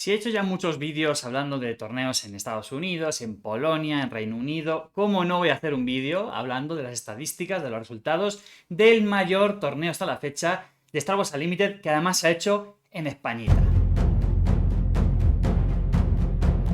Si he hecho ya muchos vídeos hablando de torneos en Estados Unidos, en Polonia, en Reino Unido, ¿cómo no voy a hacer un vídeo hablando de las estadísticas, de los resultados del mayor torneo hasta la fecha de Star Wars Unlimited, que además se ha hecho en Españita?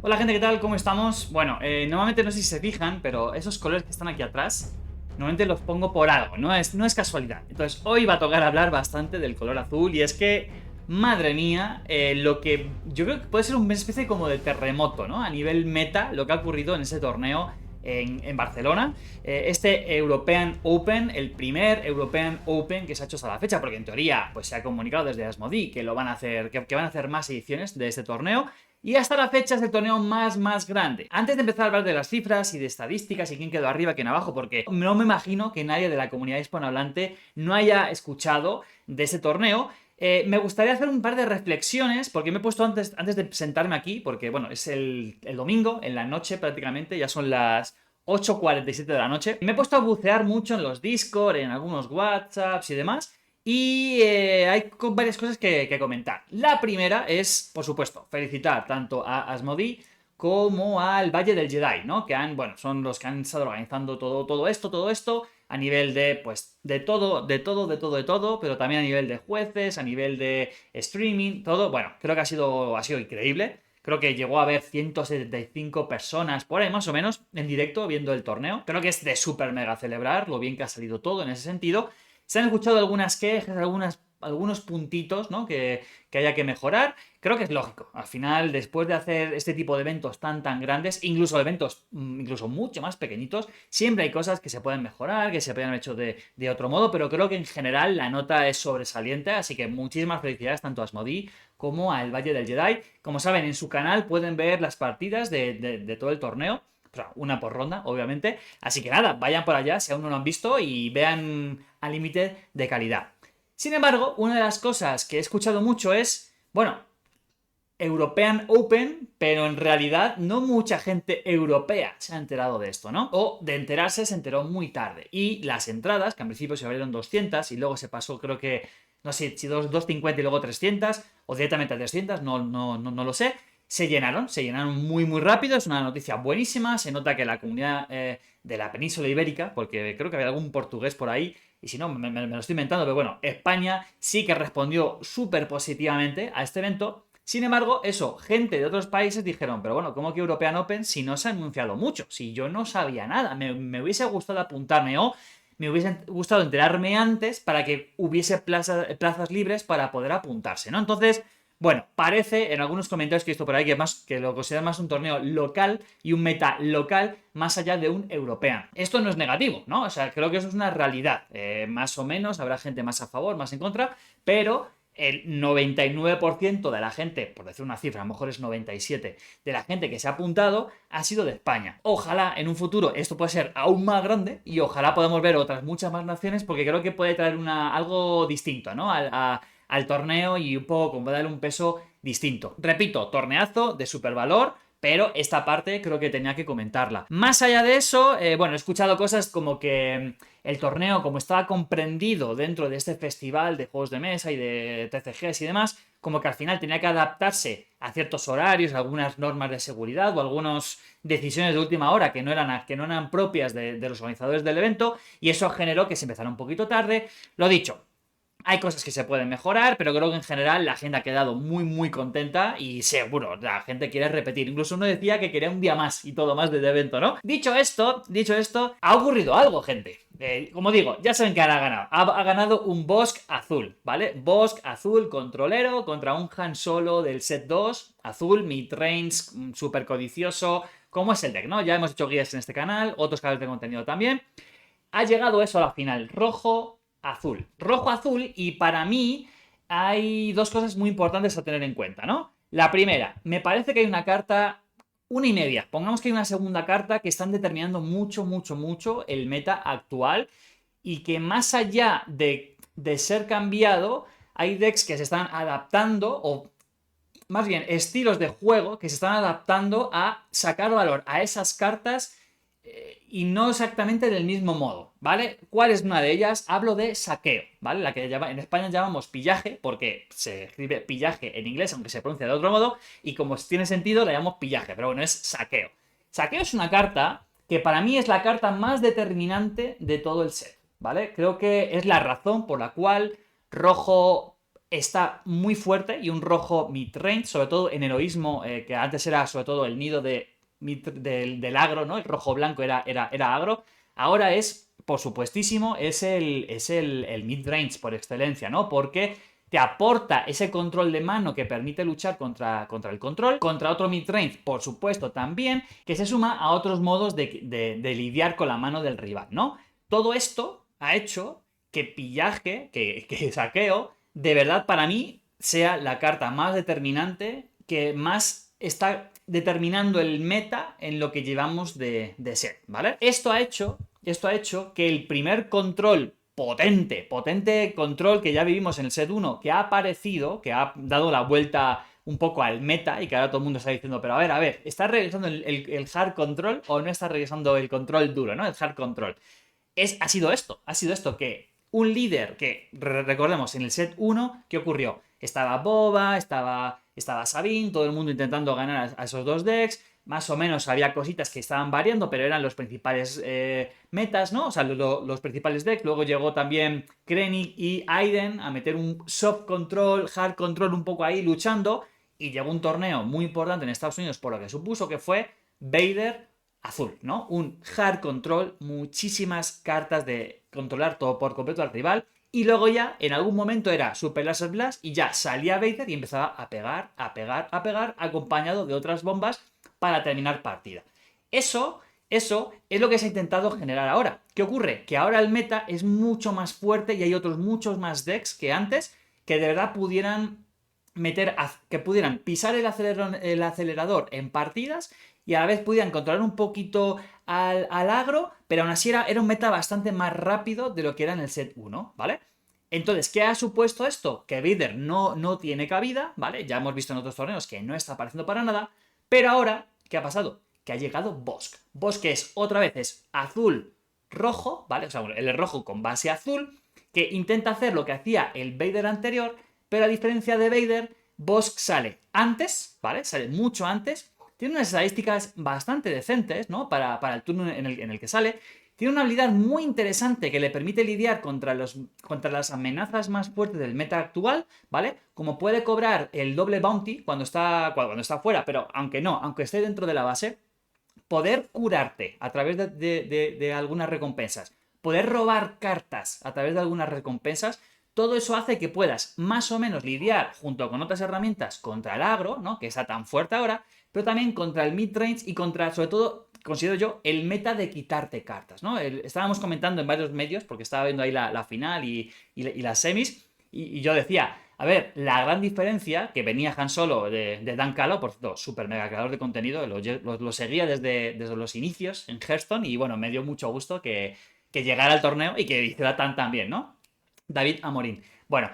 Hola gente, ¿qué tal? ¿Cómo estamos? Bueno, normalmente no sé si se fijan, pero esos colores que están aquí atrás, normalmente los pongo por algo, no es casualidad. Entonces, hoy va a tocar hablar bastante del color azul y es que, madre mía, lo que yo creo que puede ser una especie como de terremoto, ¿no? A nivel meta, lo que ha ocurrido en ese torneo en Barcelona. Este European Open, el primer European Open que se ha hecho hasta la fecha, porque en teoría pues se ha comunicado desde Asmodee que lo van a hacer, que van a hacer más ediciones de este torneo. Y hasta la fecha es el torneo más grande. Antes de empezar a hablar de las cifras y de estadísticas y quién quedó arriba, quién abajo, porque no me imagino que nadie de la comunidad hispanohablante no haya escuchado de ese torneo, me gustaría hacer un par de reflexiones, porque me he puesto antes de sentarme aquí, porque bueno, es el domingo, en la noche prácticamente, ya son las 8:47 de la noche. Me he puesto a bucear mucho en los Discord, en algunos WhatsApps y demás. Y hay varias cosas que comentar. La primera es, por supuesto, felicitar tanto a Asmodee como al Valle del Jedi, ¿no? Que bueno, son los que han estado organizando todo esto, a nivel de, pues, de todo, pero también a nivel de jueces, a nivel de streaming, todo. Bueno, creo que ha sido increíble. Creo que llegó a haber 175 personas por ahí, más o menos, en directo viendo el torneo. Creo que es de súper mega celebrar lo bien que ha salido todo en ese sentido. Se han escuchado algunas quejas, algunos puntitos, ¿no? Que haya que mejorar. Creo que es lógico. Al final, después de hacer este tipo de eventos tan grandes, incluso eventos incluso mucho más pequeñitos, siempre hay cosas que se pueden mejorar, que se pueden haber hecho de otro modo, pero creo que en general la nota es sobresaliente, así que muchísimas felicidades tanto a Asmodee como al Valle del Jedi. Como saben, en su canal pueden ver las partidas de todo el torneo. O sea, una por ronda, obviamente. Así que nada, vayan por allá si aún no lo han visto y vean al límite de calidad. Sin embargo, una de las cosas que he escuchado mucho es, bueno, European Open, pero en realidad no mucha gente europea se ha enterado de esto, ¿no? O de enterarse se enteró muy tarde. Y las entradas, que al principio se abrieron 200 y luego se pasó, creo que, no sé, si 250 y luego 300, o directamente a 300, no lo sé, se llenaron muy rápido, es una noticia buenísima, se nota que la comunidad de la península ibérica, porque creo que había algún portugués por ahí, y si no, me lo estoy inventando, pero bueno, España sí que respondió súper positivamente a este evento. Sin embargo, eso, gente de otros países dijeron, pero bueno, ¿cómo que European Open si no se ha anunciado mucho? Si yo no sabía nada, me hubiese gustado apuntarme o me hubiese gustado enterarme antes para que hubiese plazas libres para poder apuntarse, ¿no? Entonces, bueno, parece en algunos comentarios que he visto por ahí que lo consideran más un torneo local y un meta local más allá de un European. Esto no es negativo, ¿no? O sea, creo que eso es una realidad. Más o menos, habrá gente más a favor, más en contra, pero el 99% de la gente, por decir una cifra, a lo mejor es 97%, de la gente que se ha apuntado ha sido de España. Ojalá en un futuro esto pueda ser aún más grande y ojalá podamos ver otras muchas más naciones porque creo que puede traer algo distinto, ¿no? Al torneo y un poco como darle un peso distinto. Repito, torneazo de supervalor, pero esta parte creo que tenía que comentarla. Más allá de eso, bueno, he escuchado cosas como que el torneo, como estaba comprendido dentro de este festival de juegos de mesa y de TCGs y demás, como que al final tenía que adaptarse a ciertos horarios, a algunas normas de seguridad o algunas decisiones de última hora que no eran propias de los organizadores del evento, y eso generó que se empezara un poquito tarde. Lo dicho, hay cosas que se pueden mejorar, pero creo que en general la gente ha quedado muy contenta y seguro la gente quiere repetir. Incluso uno decía que quería un día más y todo más del evento, ¿no? Dicho esto, ha ocurrido algo, gente. Como digo, ya saben que ha ganado. Ha ganado un Bossk azul, ¿vale? Bossk azul controlero contra un Han Solo del set 2, azul, midrange, súper codicioso. ¿Cómo es el deck, no? Ya hemos hecho guías en este canal, otros canales de contenido también. Ha llegado eso a la final, rojo-azul. Rojo-azul, y para mí hay dos cosas muy importantes a tener en cuenta, ¿no? La primera, me parece que hay una carta, una y media, pongamos que hay una segunda carta que están determinando mucho el meta actual y que más allá de ser cambiado, hay decks que se están adaptando o más bien estilos de juego que se están adaptando a sacar valor a esas cartas y no exactamente del mismo modo, ¿vale? ¿Cuál es una de ellas? Hablo de saqueo, ¿vale? La que en España llamamos pillaje, porque se escribe pillaje en inglés, aunque se pronuncia de otro modo, y como tiene sentido, la llamamos pillaje, pero bueno, es saqueo. Saqueo es una carta que para mí es la carta más determinante de todo el set, ¿vale? Creo que es la razón por la cual rojo está muy fuerte y un rojo mid-range, sobre todo en heroísmo, que antes era sobre todo el nido del agro, ¿no? El rojo-blanco era agro. Ahora es, por supuestísimo, es el mid-range por excelencia, ¿no? Porque te aporta ese control de mano que permite luchar contra el control, contra otro mid-range, por supuesto, también, que se suma a otros modos de lidiar con la mano del rival, ¿no? Todo esto ha hecho que pillaje, que saqueo, de verdad para mí sea la carta más determinante, que más está determinando el meta en lo que llevamos de set, ¿vale? Esto ha hecho que el primer control potente control que ya vivimos en el set 1, que ha aparecido, que ha dado la vuelta un poco al meta y que ahora todo el mundo está diciendo, pero a ver, ¿está regresando el hard control o no está regresando el control duro, ¿no? El hard control. Ha sido esto, que un líder que, recordemos, en el set 1, ¿qué ocurrió? Estaba Boba, estaba Sabine, todo el mundo intentando ganar a esos dos decks, más o menos había cositas que estaban variando, pero eran los principales metas, ¿no? O sea, los principales decks. Luego llegó también Krennic y Aiden a meter un soft control, hard control un poco ahí luchando, y llegó un torneo muy importante en Estados Unidos por lo que supuso que fue Vader azul, ¿no? Un hard control, muchísimas cartas de controlar todo por completo al rival, y luego ya en algún momento era Super Laser Blast y ya salía Vader y empezaba a pegar, acompañado de otras bombas para terminar partida. Eso es lo que se ha intentado generar ahora. ¿Qué ocurre? Que ahora el meta es mucho más fuerte y hay otros muchos más decks que antes que de verdad pudieran que pudieran pisar el acelerador en partidas y a la vez pudieran controlar un poquito al agro, pero aún así era un meta bastante más rápido de lo que era en el set 1, ¿vale? Entonces, ¿qué ha supuesto esto? Que Vader no tiene cabida, ¿vale? Ya hemos visto en otros torneos que no está apareciendo para nada, pero ahora, ¿qué ha pasado? Que ha llegado Bossk. Bossk es, otra vez, es azul, rojo, ¿vale? O sea, el rojo con base azul, que intenta hacer lo que hacía el Vader anterior, pero a diferencia de Vader, Bossk sale antes, ¿vale? Sale mucho antes. Tiene unas estadísticas bastante decentes, ¿no? Para el turno en el que sale. Tiene una habilidad muy interesante que le permite lidiar contra las amenazas más fuertes del meta actual, ¿vale? Como puede cobrar el doble bounty cuando está fuera, pero aunque esté dentro de la base, poder curarte a través de algunas recompensas, poder robar cartas a través de algunas recompensas, todo eso hace que puedas más o menos lidiar junto con otras herramientas contra el agro, ¿no? Que está tan fuerte ahora, pero también contra el mid-range y contra, sobre todo, considero yo, el meta de quitarte cartas, ¿no? Estábamos comentando en varios medios, porque estaba viendo ahí la final y las semis, y yo decía, a ver, la gran diferencia que venía Han Solo de Dan Calo, por cierto, super mega creador de contenido, lo seguía desde los inicios en Hearthstone, y bueno, me dio mucho gusto que llegara al torneo y que hiciera tan bien, ¿no? David Amorín. Bueno,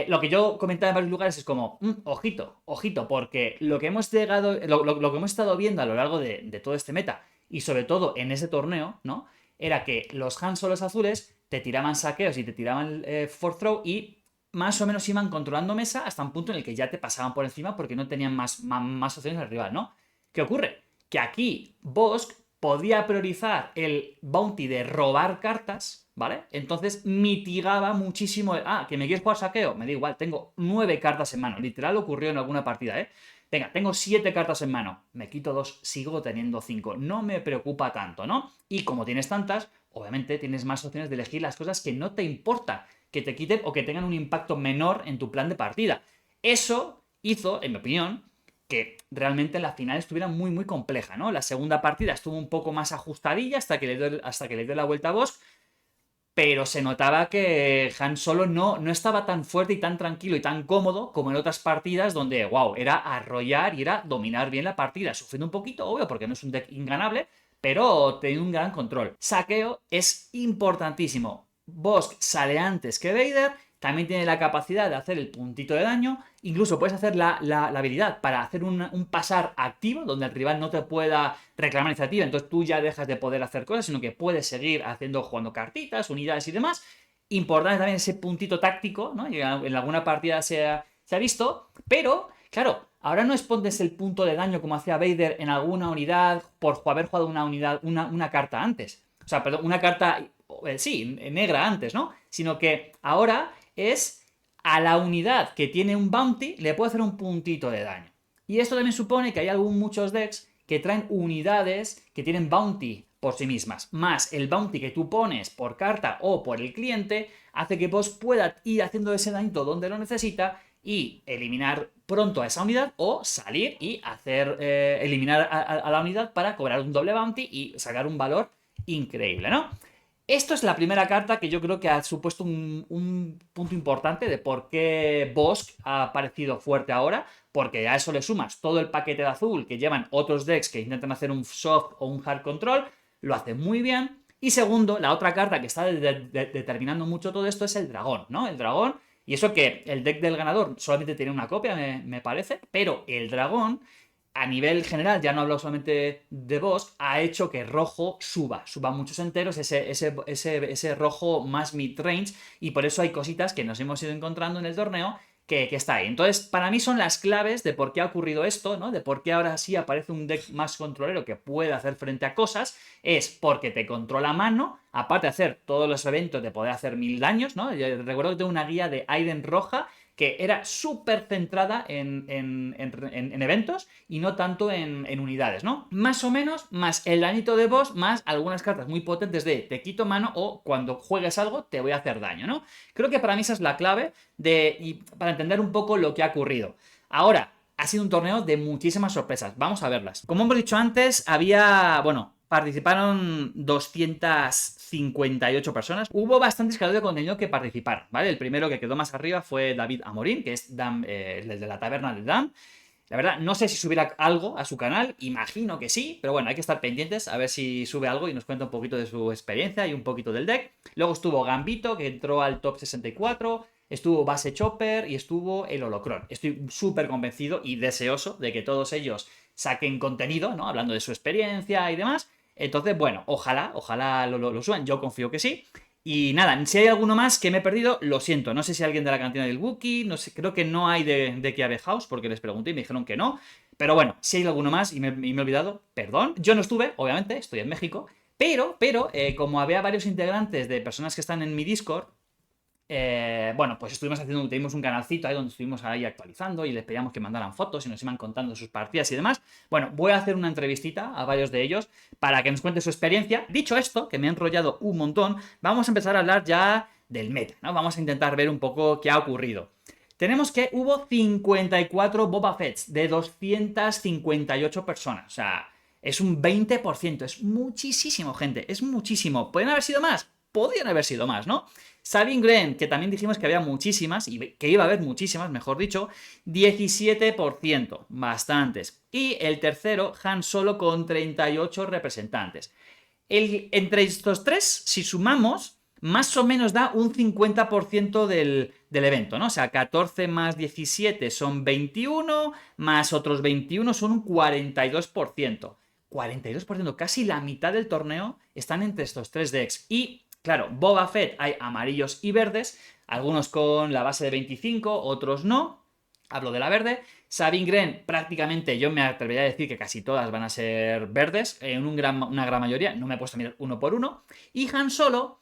lo que yo comentaba en varios lugares es como, ojito, porque lo que hemos llegado, lo que hemos estado viendo a lo largo de todo este meta, y sobre todo en ese torneo, ¿no? Era que los Han Solos azules te tiraban saqueos y te tiraban fourth throw y más o menos iban controlando mesa hasta un punto en el que ya te pasaban por encima porque no tenían más opciones al rival, ¿no? ¿Qué ocurre? Que aquí Bossk podía priorizar el bounty de robar cartas, ¿vale? Entonces mitigaba muchísimo que me quieres jugar saqueo, me da igual, tengo 9 cartas en mano, literal ocurrió en alguna partida, ¿eh? Venga, tengo 7 cartas en mano, me quito 2, sigo teniendo 5, no me preocupa tanto, ¿no? Y como tienes tantas, obviamente tienes más opciones de elegir las cosas que no te importa que te quiten o que tengan un impacto menor en tu plan de partida. Eso hizo, en mi opinión, que realmente la final estuviera muy compleja, ¿no? La segunda partida estuvo un poco más ajustadilla hasta que le dio la vuelta a Bossk, pero se notaba que Han Solo no estaba tan fuerte y tan tranquilo y tan cómodo como en otras partidas donde, wow, era arrollar y era dominar bien la partida, sufriendo un poquito, obvio, porque no es un deck inganable, pero tenía un gran control. Saqueo es importantísimo. Bossk sale antes que Vader, también tiene la capacidad de hacer el puntito de daño Incluso puedes hacer la habilidad para hacer un pasar activo, donde el rival no te pueda reclamar iniciativa, entonces tú ya dejas de poder hacer cosas, sino que puedes seguir jugando cartitas, unidades y demás. Importante también ese puntito táctico, ¿no? Y en alguna partida se ha visto, pero, claro, ahora no expones el punto de daño como hacía Vader en alguna unidad por haber jugado una unidad, una carta antes. O sea, perdón, una carta, sí, negra antes, ¿no? Sino que ahora es a la unidad que tiene un bounty le puede hacer un puntito de daño. Y esto también supone que hay muchos decks que traen unidades que tienen bounty por sí mismas, más el bounty que tú pones por carta o por el cliente, hace que vos puedas ir haciendo ese daño donde lo necesita y eliminar pronto a esa unidad o salir y hacer eliminar a la unidad para cobrar un doble bounty y sacar un valor increíble, ¿no? Esto es la primera carta que yo creo que ha supuesto un punto importante de por qué Bosk ha aparecido fuerte ahora, porque a eso le sumas todo el paquete de azul que llevan otros decks que intentan hacer un soft o un hard control, lo hace muy bien. Y segundo, la otra carta que está determinando mucho todo esto es el dragón, ¿no? El dragón, y eso que el deck del ganador solamente tiene una copia, me parece, pero el dragón a nivel general, ya no hablo solamente de Bosk, ha hecho que rojo suba muchos enteros, ese rojo más mid-range, y por eso hay cositas que nos hemos ido encontrando en el torneo que está ahí. Entonces, para mí son las claves de por qué ha ocurrido esto, ¿no? De por qué ahora sí aparece un deck más controlero que puede hacer frente a cosas, es porque te controla mano, aparte de hacer todos los eventos de poder hacer 1000 daños, ¿no? Yo recuerdo que tengo una guía de Aiden roja que era súper centrada en eventos y no tanto en unidades, ¿no? Más o menos, más el dañito de boss, más algunas cartas muy potentes de te quito mano o cuando juegues algo te voy a hacer daño, ¿no? Creo que para mí esa es la clave para entender un poco lo que ha ocurrido. Ahora, ha sido un torneo de muchísimas sorpresas, vamos a verlas. Como hemos dicho antes, participaron 258 personas. Hubo bastantes creadores de contenido que participaron, ¿vale? El primero que quedó más arriba fue David Amorín, que es el de la taberna de Dan. La verdad, no sé si subirá algo a su canal, imagino que sí, pero bueno, hay que estar pendientes a ver si sube algo y nos cuenta un poquito de su experiencia y un poquito del deck. Luego estuvo Gambito, que entró al top 64, estuvo Base Chopper y estuvo el Holocron. Estoy súper convencido y deseoso de que todos ellos saquen contenido, ¿no? Hablando de su experiencia y demás. Entonces, bueno, ojalá lo suban, yo confío que sí. Y nada, si hay alguno más que me he perdido, lo siento. No sé si alguien de la cantina del Wookiee, no sé, creo que no hay de Kiabe House, porque les pregunté y me dijeron que no. Pero bueno, si hay alguno más y me he olvidado, perdón. Yo no estuve, obviamente, estoy en México. Pero como había varios integrantes de personas que están en mi Discord, bueno, pues tuvimos un canalcito ahí donde estuvimos ahí actualizando y les pedíamos que mandaran fotos y nos iban contando sus partidas y demás. Bueno, voy a hacer una entrevistita a varios de ellos para que nos cuente su experiencia. Dicho esto, que me he enrollado un montón, vamos a empezar a hablar ya del meta, ¿no? Vamos a intentar ver un poco qué ha ocurrido. Tenemos que hubo 54 Boba Fetts de 258 personas, o sea, es un 20%, es muchísimo, gente, es muchísimo. ¿Pueden haber sido más? Podrían haber sido más, ¿no? Sabine Wren, que también dijimos que había muchísimas, y que iba a haber muchísimas, mejor dicho, 17%, bastantes. Y el tercero, Han Solo, con 38 representantes. Entre estos tres, si sumamos, más o menos da un 50% del evento, ¿no? O sea, 14 más 17 son 21, más otros 21 son un 42%. 42%, casi la mitad del torneo están entre estos tres decks. Y claro, Boba Fett hay amarillos y verdes, algunos con la base de 25, otros no. Hablo de la verde. Sabine Wren, prácticamente yo me atrevería a decir que casi todas van a ser verdes, en una gran mayoría, no me he puesto a mirar uno por uno. Y Han Solo,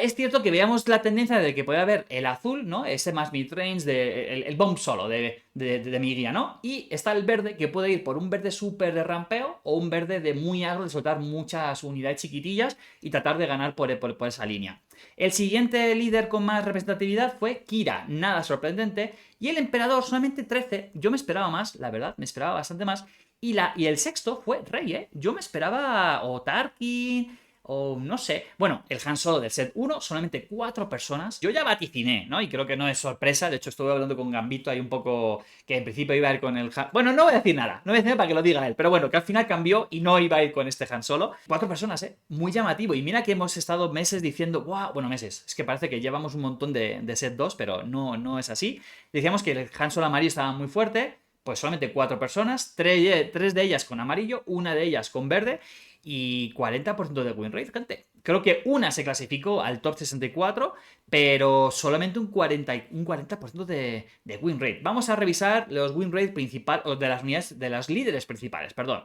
es cierto que veamos la tendencia de que puede haber el azul, ¿no? Ese más midrange, el bomb solo de mi guía, ¿no? Y está el verde, que puede ir por un verde súper de rampeo o un verde de muy agro, de soltar muchas unidades chiquitillas y tratar de ganar por esa línea. El siguiente líder con más representatividad fue Kira, nada sorprendente. Y el emperador, solamente 13. Yo me esperaba más, la verdad, me esperaba bastante más. Y el sexto fue Rey, ¿eh? Yo me esperaba o Tarkin o no sé. Bueno, el Han Solo del set 1, solamente 4 personas. Yo ya vaticiné, ¿no? Y creo que no es sorpresa. De hecho, estuve hablando con Gambito ahí un poco que en principio iba a ir con el Han... Bueno, no voy a decir nada. No voy a decir nada para que lo diga él. Pero bueno, que al final cambió y no iba a ir con este Han Solo. 4 personas, ¿eh? Muy llamativo. Y mira que hemos estado meses diciendo, wow, bueno, meses. Es que parece que llevamos un montón de set 2, pero no es así. Decíamos que el Han Solo amarillo estaba muy fuerte. Pues solamente 4 personas, 3 de ellas con amarillo, una de ellas con verde y 40% de win rate, gente. Creo que una se clasificó al top 64, pero solamente un 40% de win rate. Vamos a revisar los win rate principales, o de las unidades, de las líderes principales, perdón.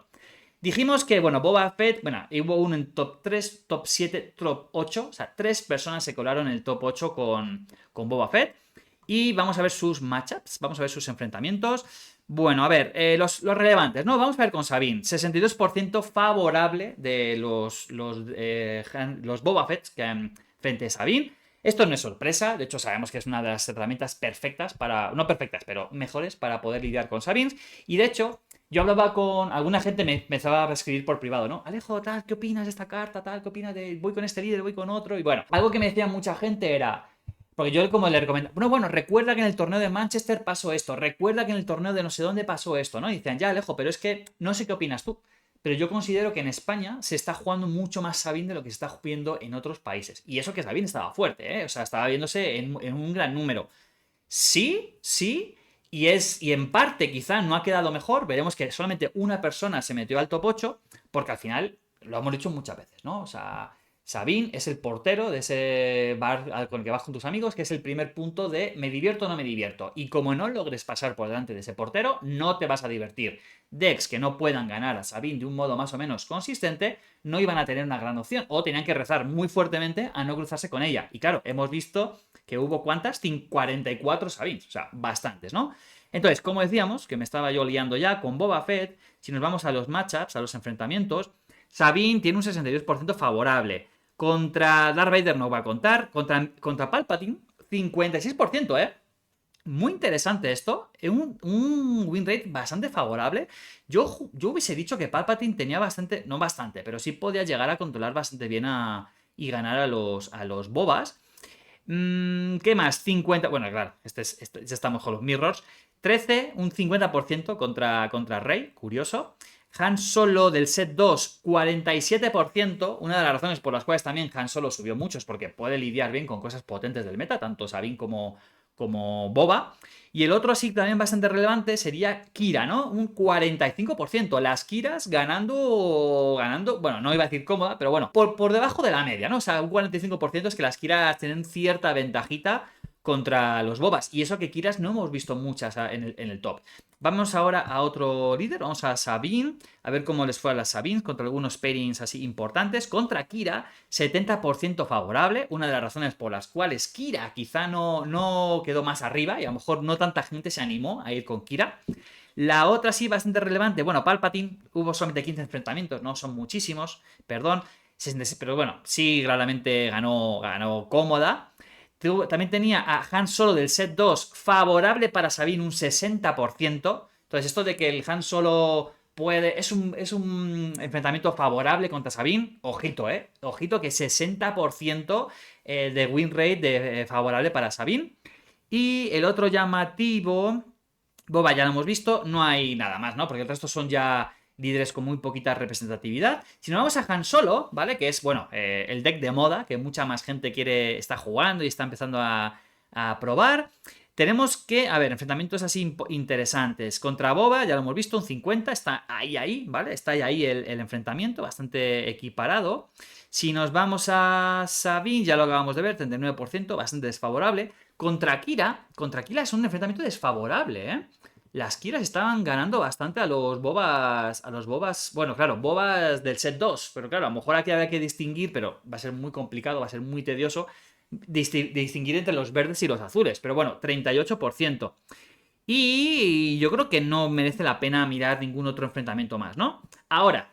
Dijimos que, bueno, Boba Fett, bueno, hubo uno en top 3, top 7, top 8, o sea, 3 personas se colaron en el top 8 con Boba Fett. Y vamos a ver sus matchups, vamos a ver sus enfrentamientos. Bueno, a ver, los relevantes, ¿no? Vamos a ver con Sabine. 62% favorable de los Boba Fett frente a Sabine. Esto no es sorpresa, de hecho sabemos que es una de las herramientas perfectas para... No perfectas, pero mejores para poder lidiar con Sabines. Y de hecho, yo hablaba con... Alguna gente me empezaba a escribir por privado, ¿no? Alejo, tal, ¿qué opinas de esta carta? Tal, ¿qué opinas de... Voy con este líder, voy con otro? Y bueno, algo que me decía mucha gente era... Porque yo como le recomendaba, bueno, recuerda que en el torneo de Manchester pasó esto, recuerda que en el torneo de no sé dónde pasó esto, ¿no? Y decían, ya, Alejo, pero es que no sé qué opinas tú. Pero yo considero que en España se está jugando mucho más Sabine de lo que se está viendo en otros países. Y eso que Sabine estaba fuerte, ¿eh? O sea, estaba viéndose en un gran número. Sí, sí, y en parte quizá no ha quedado mejor. Veremos que solamente una persona se metió al top 8, porque al final lo hemos dicho muchas veces, ¿no? O sea, Sabine es el portero de ese bar con el que vas con tus amigos, que es el primer punto de me divierto o no me divierto. Y como no logres pasar por delante de ese portero, no te vas a divertir. Decks que no puedan ganar a Sabine de un modo más o menos consistente, no iban a tener una gran opción. O tenían que rezar muy fuertemente a no cruzarse con ella. Y claro, hemos visto que hubo ¿cuántas? 44 Sabines. O sea, bastantes, ¿no? Entonces, como decíamos, que me estaba yo liando ya con Boba Fett, si nos vamos a los matchups, a los enfrentamientos, Sabine tiene un 62% favorable. Contra Darth Vader no va a contar. Contra Palpatine, 56%, ¿eh? Muy interesante esto. Un win rate bastante favorable. Yo hubiese dicho que Palpatine tenía bastante, no bastante, pero sí podía llegar a controlar bastante bien y ganar a los bobas. ¿Qué más? 50. Bueno, claro, ya estamos con los mirrors. 13, un 50% contra Rey, curioso. Han Solo del set 2, 47%. Una de las razones por las cuales también Han Solo subió mucho es porque puede lidiar bien con cosas potentes del meta, tanto Sabine como Boba. Y el otro así también bastante relevante sería Kira, ¿no? Un 45%. Las Kiras ganando, bueno, no iba a decir cómoda, pero bueno, por debajo de la media, ¿no? O sea, un 45% es que las Kiras tienen cierta ventajita contra los Bobas. Y eso que Kiras no hemos visto muchas en el top. Vamos ahora a otro líder, vamos a Sabine, a ver cómo les fue a las Sabines contra algunos pairings así importantes. Contra Kira, 70% favorable, una de las razones por las cuales Kira quizá no quedó más arriba y a lo mejor no tanta gente se animó a ir con Kira. La otra sí bastante relevante, bueno, Palpatine, hubo solamente 15 enfrentamientos, no son muchísimos, perdón, pero bueno, sí claramente ganó cómoda. También tenía a Han Solo del set 2 favorable para Sabine un 60%. Entonces esto de que el Han Solo es un enfrentamiento favorable contra Sabine, ojito, ojito que 60% de win rate favorable para Sabine. Y el otro llamativo, Boba ya lo hemos visto, no hay nada más, ¿no? Porque el resto son ya líderes con muy poquita representatividad. Si nos vamos a Han Solo, ¿vale? Que es, bueno, el deck de moda, que mucha más gente está jugando y está empezando a probar. Tenemos que, a ver, enfrentamientos así interesantes. Contra Boba, ya lo hemos visto, un 50, está ahí, ¿vale? Está ahí el enfrentamiento, bastante equiparado. Si nos vamos a Sabine, ya lo acabamos de ver, 39%, bastante desfavorable. Contra Kira es un enfrentamiento desfavorable, ¿eh? Las Kiras estaban ganando bastante a los bobas. Bueno, claro, bobas del set 2. Pero claro, a lo mejor aquí había que distinguir, pero va a ser muy complicado, va a ser muy tedioso distinguir entre los verdes y los azules. Pero bueno, 38%. Y yo creo que no merece la pena mirar ningún otro enfrentamiento más, ¿no? Ahora,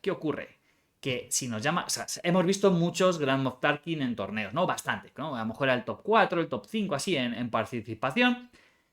¿qué ocurre? Que si nos llama. O sea, hemos visto muchos Grand Moff Tarkin en torneos, ¿no? Bastante, ¿no? A lo mejor era el top 4, el top 5, así en participación.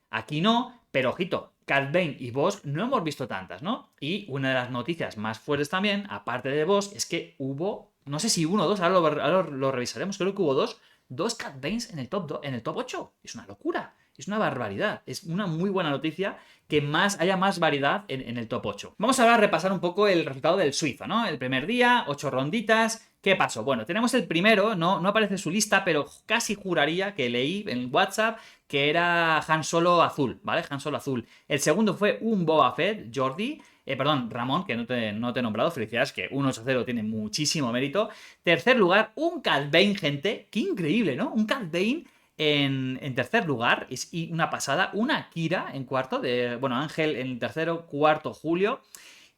Aquí no, pero ojito, Cad Bane y Bossk no hemos visto tantas, ¿no? Y una de las noticias más fuertes también, aparte de Bossk, es que hubo no sé si uno o dos, ahora lo revisaremos, creo que hubo dos Cat Banes en el en el top 8. Es una locura, es una barbaridad, es una muy buena noticia que haya más variedad en el top 8. Vamos ahora a repasar un poco el resultado del suizo, ¿no? El primer día, 8 ronditas. ¿Qué pasó? Bueno, tenemos el primero, no aparece su lista, pero casi juraría que leí en WhatsApp que era Han Solo azul, ¿vale? Han Solo azul. El segundo fue un Boba Fett, Jordi. Perdón, Ramón, que no te he nombrado. Felicidades, que un 8-0 tiene muchísimo mérito. Tercer lugar, un Cad Bane, gente. Qué increíble, ¿no? Un Cad Bane en tercer lugar. Y una pasada. Una Kira en cuarto. Bueno, Ángel en el tercero. Cuarto, Julio.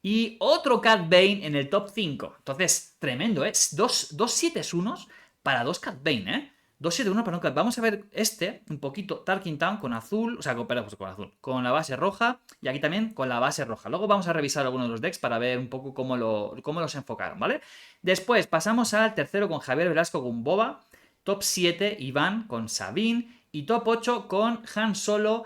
Y otro Cad Bane en el top 5. Entonces, tremendo, ¿eh? Dos 7-1 para dos Cad Bane, ¿eh? 2-7-1 para un Cad. Vamos a ver un poquito, Tarkin Town con azul, o sea, perdón, pues con azul, con la base roja y aquí también con la base roja. Luego vamos a revisar algunos de los decks para ver un poco cómo los enfocaron, ¿vale? Después pasamos al tercero con Javier Velasco con Boba, top 7 Iván con Sabine y top 8 con Han Solo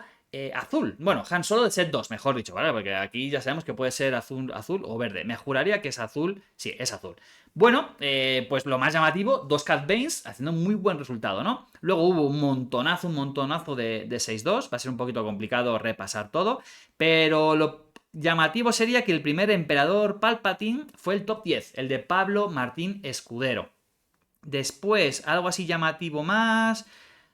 azul. Bueno, Han Solo de set 2, mejor dicho, ¿vale? Porque aquí ya sabemos que puede ser azul o verde. Me juraría que es azul. Sí, es azul. Bueno, pues lo más llamativo, dos Cat Banes haciendo un muy buen resultado, ¿no? Luego hubo un montonazo de 6-2. Va a ser un poquito complicado repasar todo. Pero lo llamativo sería que el primer emperador Palpatine fue el top 10, el de Pablo Martín Escudero. Después, algo así llamativo más...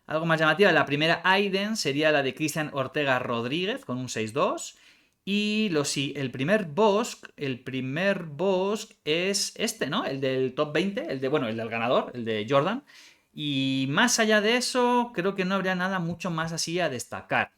Algo más llamativa, la primera Aiden sería la de Cristian Ortega Rodríguez con un 6-2. Y el primer boss es este, ¿no? El del top 20, el del ganador, el de Jordan. Y más allá de eso, creo que no habría nada mucho más así a destacar.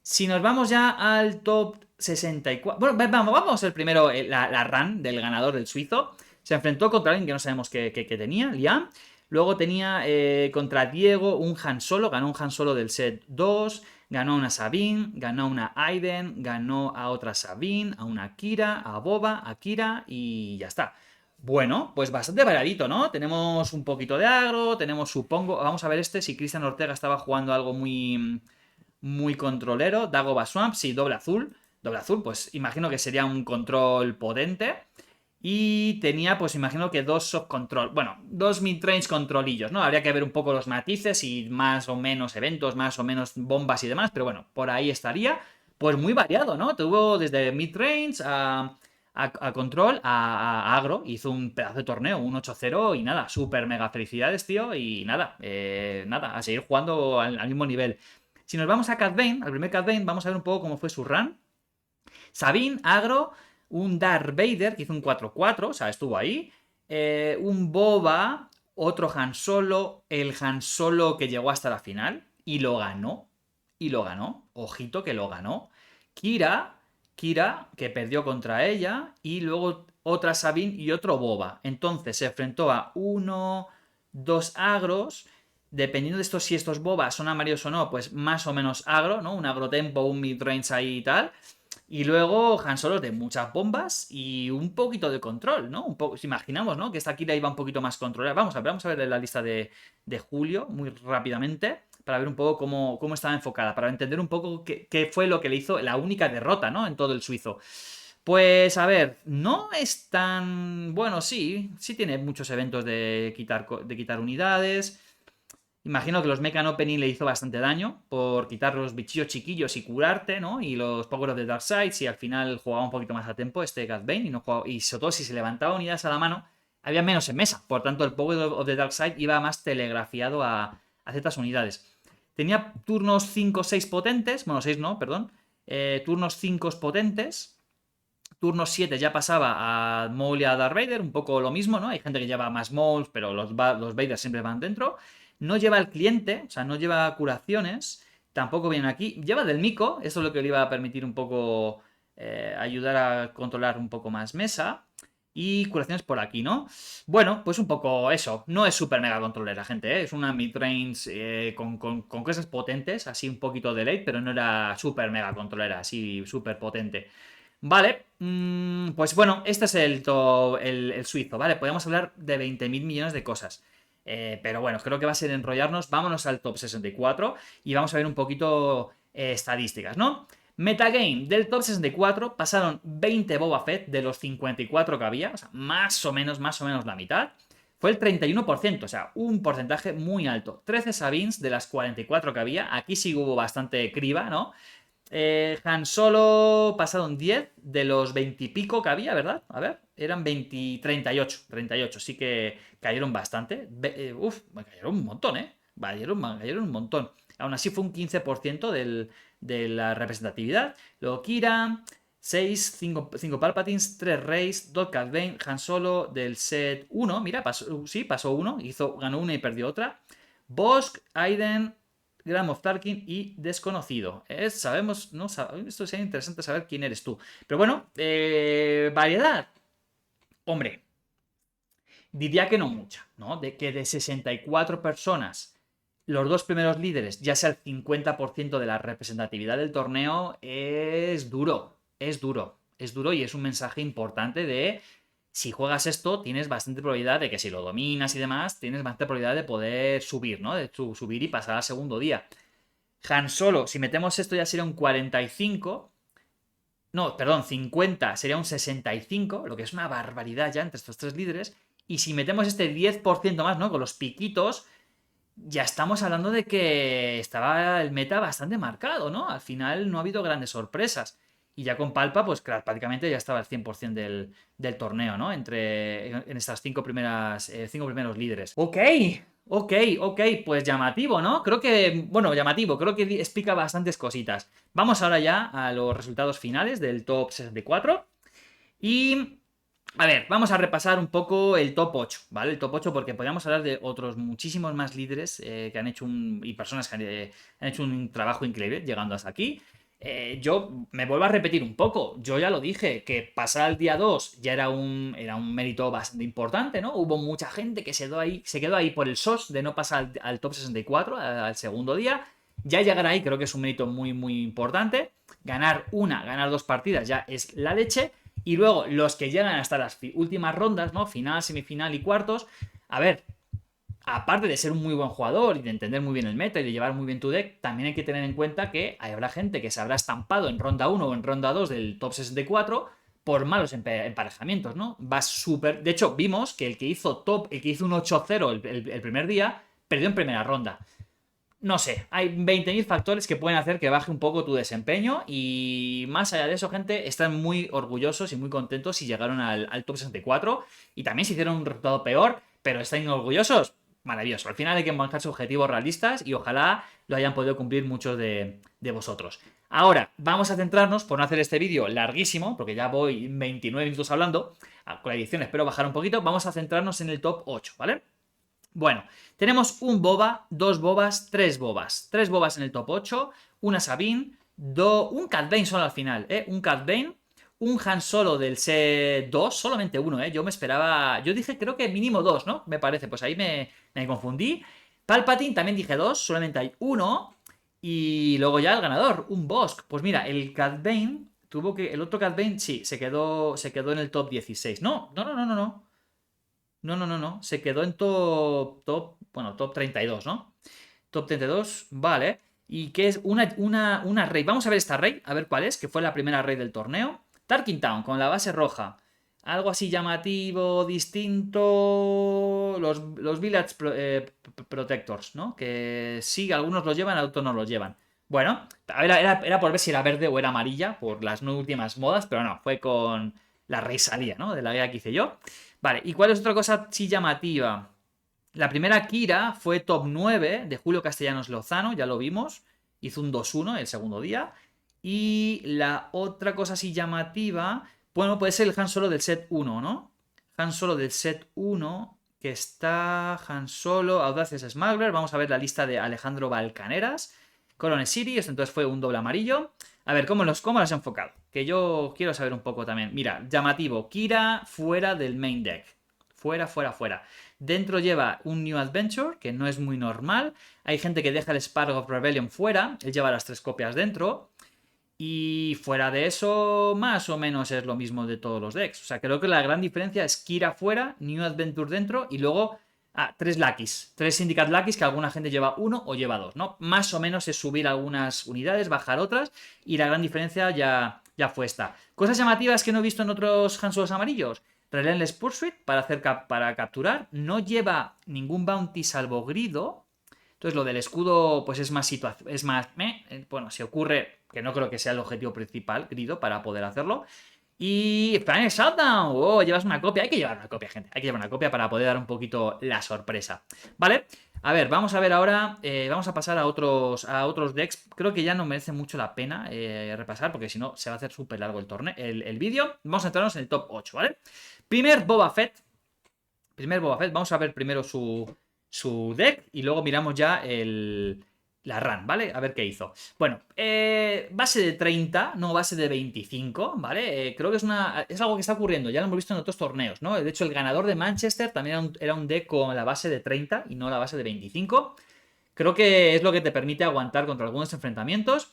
Si nos vamos ya al top 64... Bueno, vamos el primero, la run del ganador, del suizo. Se enfrentó contra alguien que no sabemos qué tenía, Liam. Luego tenía contra Diego un Han Solo, ganó un Han Solo del set 2, ganó a una Sabine, ganó a una Aiden, ganó a otra Sabine, a una Kira, a Boba, a Kira y ya está. Bueno, pues bastante variadito, ¿no? Tenemos un poquito de agro, tenemos supongo... Vamos a ver si Cristian Ortega estaba jugando algo muy controlero. Dagobah Swamp, sí, doble azul. Doble azul, pues imagino que sería un control potente. Y tenía, pues imagino que dos soft control, bueno, dos mid-range controlillos, ¿no? Habría que ver un poco los matices y más o menos eventos, más o menos bombas y demás, pero bueno, por ahí estaría. Pues muy variado, ¿no? Tuvo desde mid-range a control a agro, hizo un pedazo de torneo, un 8-0 y nada, súper mega felicidades, tío, y nada, a seguir jugando al mismo nivel. Si nos vamos a Cad Bane, al primer Cad Bane, vamos a ver un poco cómo fue su run. Sabine, agro, un Darth Vader que hizo un 4-4, o sea, estuvo ahí. Un Boba, otro Han Solo, el Han Solo que llegó hasta la final y lo ganó. Ojito que lo ganó. Kira, que perdió contra ella, y luego otra Sabine y otro Boba. Entonces se enfrentó a dos agros. Dependiendo de si estos Bobas son amarillos o no, pues más o menos agro, ¿no? Un agro tempo, un midrange ahí y tal. Y luego Han Solo de muchas bombas y un poquito de control, ¿no? Si imaginamos, ¿no? Que esta Kira iba un poquito más controlada. Vamos a ver la lista de Julio muy rápidamente para ver un poco cómo estaba enfocada, para entender un poco qué fue lo que le hizo la única derrota, ¿no? En todo el suizo. Pues a ver, no es tan... Bueno, sí tiene muchos eventos de quitar unidades. Imagino que los Mechan Opening le hizo bastante daño por quitar los bichillos chiquillos y curarte, ¿no? Y los Power of the Dark Side, si al final jugaba un poquito más a tiempo este Cad Bane y sobre todo si se levantaba unidades a la mano, había menos en mesa. Por tanto, el Power of the Dark Side iba más telegrafiado a ciertas unidades. Tenía turnos 5-6 potentes, bueno, 6 no, perdón. Turnos 5 potentes. Turno 7 ya pasaba a Maul y a Darth Vader, un poco lo mismo, ¿no? Hay gente que lleva más Mauls, pero los Vader siempre van dentro. No lleva el cliente, o sea, no lleva curaciones. Tampoco viene aquí. Lleva del Mico, eso es lo que le iba a permitir un poco ayudar a controlar un poco más mesa. Y curaciones por aquí, ¿no? Bueno, pues un poco eso. No es super mega controlera, gente, ¿eh? Es una midrange con cosas potentes, así un poquito de late, pero no era super mega controlera, así súper potente. Vale, pues bueno, este es el suizo, ¿vale? Podríamos hablar de 20.000 millones de cosas. Pero bueno, creo que va a ser enrollarnos. Vámonos al top 64 y vamos a ver un poquito estadísticas, ¿no? Metagame del top 64 pasaron 20 Boba Fett de los 54 que había, o sea, más o menos la mitad. fue el 31%, o sea, un porcentaje muy alto. 13 Sabines de las 44 que había. Aquí sí hubo bastante criba, ¿no? Han Solo pasaron 10 de los 20 y pico que había, ¿verdad? A ver, eran 20, 38, sí que cayeron bastante. Me cayeron un montón, ¿eh? Cayeron un montón. Aún así fue un 15% de la representatividad. Luego Kira, 6, 5 Palpatines, 3 Reys, 2 Cad Bane, Han Solo del set 1, mira, pasó uno, ganó una y perdió otra. Bossk, Aiden, Grand Moff Tarkin y Desconocido. Sabemos, no esto sería interesante saber quién eres tú. Pero bueno, variedad. Hombre, diría que no mucha, ¿no? De que de 64 personas, los dos primeros líderes, ya sea el 50% de la representatividad del torneo, es duro. Es duro. Es duro y es un mensaje importante de si juegas esto, tienes bastante probabilidad de que si lo dominas y demás, tienes bastante probabilidad de poder subir, ¿no? De subir y pasar al segundo día. Han Solo, si metemos esto ya sería un 45. No, perdón, 50 sería un 65, lo que es una barbaridad ya entre estos tres líderes. Y si metemos este 10% más, ¿no? Con los piquitos, ya estamos hablando de que estaba el meta bastante marcado, ¿no? Al final no ha habido grandes sorpresas. Y ya con Palpa, pues claro, prácticamente ya estaba el 100% del torneo, ¿no? En estas cinco primeros líderes. Ok, pues llamativo, ¿no? Llamativo, creo que explica bastantes cositas. Vamos ahora ya a los resultados finales del top 64. Y a ver, vamos a repasar un poco el top 8, ¿vale? El top 8 porque podríamos hablar de otros muchísimos más líderes que han hecho y personas que han hecho un trabajo increíble llegando hasta aquí. Yo me vuelvo a repetir un poco. Yo ya lo dije, que pasar al día 2 ya era un mérito bastante importante, ¿no? Hubo mucha gente que se quedó ahí por el SOS de no pasar al top 64, al segundo día. Ya llegar ahí creo que es un mérito muy, muy importante. Ganar dos partidas ya es la leche. Y luego los que llegan hasta las últimas rondas, ¿no? Final, semifinal y cuartos. A ver, aparte de ser un muy buen jugador y de entender muy bien el meta y de llevar muy bien tu deck, también hay que tener en cuenta que habrá gente que se habrá estampado en ronda 1 o en ronda 2 del top 64 por malos emparejamientos, ¿no? Va súper. De hecho, vimos que el que hizo un 8-0 el primer día, perdió en primera ronda. No sé, hay 20.000 factores que pueden hacer que baje un poco tu desempeño y más allá de eso, gente, están muy orgullosos y muy contentos si llegaron al top 64 y también si hicieron un resultado peor, pero están orgullosos. Maravilloso. Al final hay que marcarse objetivos realistas y ojalá lo hayan podido cumplir muchos de vosotros. Ahora, vamos a centrarnos, por no hacer este vídeo larguísimo, porque ya voy 29 minutos hablando, con la edición espero bajar un poquito, vamos a centrarnos en el top 8, ¿vale? Bueno, tenemos un boba, dos bobas, tres bobas. Tres bobas en el top 8, una Sabine, un Cad Bane solo al final, un Cad Bane, un Han Solo del set 2, solamente uno, yo me esperaba, yo dije creo que mínimo dos, ¿no? Me parece, pues ahí me confundí. Palpatine también dije dos, solamente hay uno. Y luego ya el ganador, un Bossk. Pues mira, el Cad Bane el otro Cad Bane, sí, se quedó en el top 16. No. No. Se quedó en top 32, ¿no? Top 32, vale. ¿Y qué es? Una rey. Vamos a ver esta rey, a ver cuál es, que fue la primera rey del torneo. Tarkin Town, con la base roja. Algo así llamativo, distinto. Los Village Protectors, ¿no? Que sí, algunos los llevan, otros no los llevan. Bueno, era por ver si era verde o era amarilla, por las no últimas modas, pero no, fue con la rey salía, ¿no? De la guía que hice yo. Vale, ¿y cuál es otra cosa sí llamativa? La primera Kira fue top 9 de Julio Castellanos Lozano, ya lo vimos. Hizo un 2-1 el segundo día. Y la otra cosa así llamativa, bueno, puede ser el Han Solo del set 1, ¿no? Han Solo del set 1, que está Han Solo, Audaces Smuggler. Vamos a ver la lista de Alejandro Balcaneras. Colonel Sirius, entonces fue un doble amarillo. A ver, ¿cómo lo has enfocado? Que yo quiero saber un poco también. Mira, llamativo, Kira fuera del main deck. Fuera. Dentro lleva un New Adventure, que no es muy normal. Hay gente que deja el Spark of Rebellion fuera. Él lleva las 3 copias dentro. Y fuera de eso, más o menos es lo mismo de todos los decks. O sea, creo que la gran diferencia es Kira fuera, New Adventure dentro y luego 3 Luckies. 3 Syndicate Luckies que alguna gente lleva 1 o lleva 2, ¿no? Más o menos es subir algunas unidades, bajar otras y la gran diferencia ya fue esta. Cosas llamativas que no he visto en otros Han Solos amarillos. Relentless Pursuit para capturar. No lleva ningún bounty salvo Grido. Entonces lo del escudo pues es más situación, es más... bueno, si ocurre, que no creo que sea el objetivo principal, Grido, para poder hacerlo. Y Final Shutdown. Oh, llevas una copia. Hay que llevar una copia, gente. Hay que llevar una copia para poder dar un poquito la sorpresa. ¿Vale? A ver, vamos a ver ahora. Vamos a pasar a otros decks. Creo que ya no merece mucho la pena repasar, porque si no se va a hacer súper largo el torneo, el vídeo. Vamos a entrarnos en el top 8, ¿vale? Primer Boba Fett. Vamos a ver primero su deck y luego miramos ya la run, ¿vale? A ver qué hizo. Bueno, base de 30, no base de 25, ¿vale? Creo que es algo que está ocurriendo, ya lo hemos visto en otros torneos, ¿no? De hecho, el ganador de Manchester también era un deck con la base de 30 y no la base de 25. Creo que es lo que te permite aguantar contra algunos enfrentamientos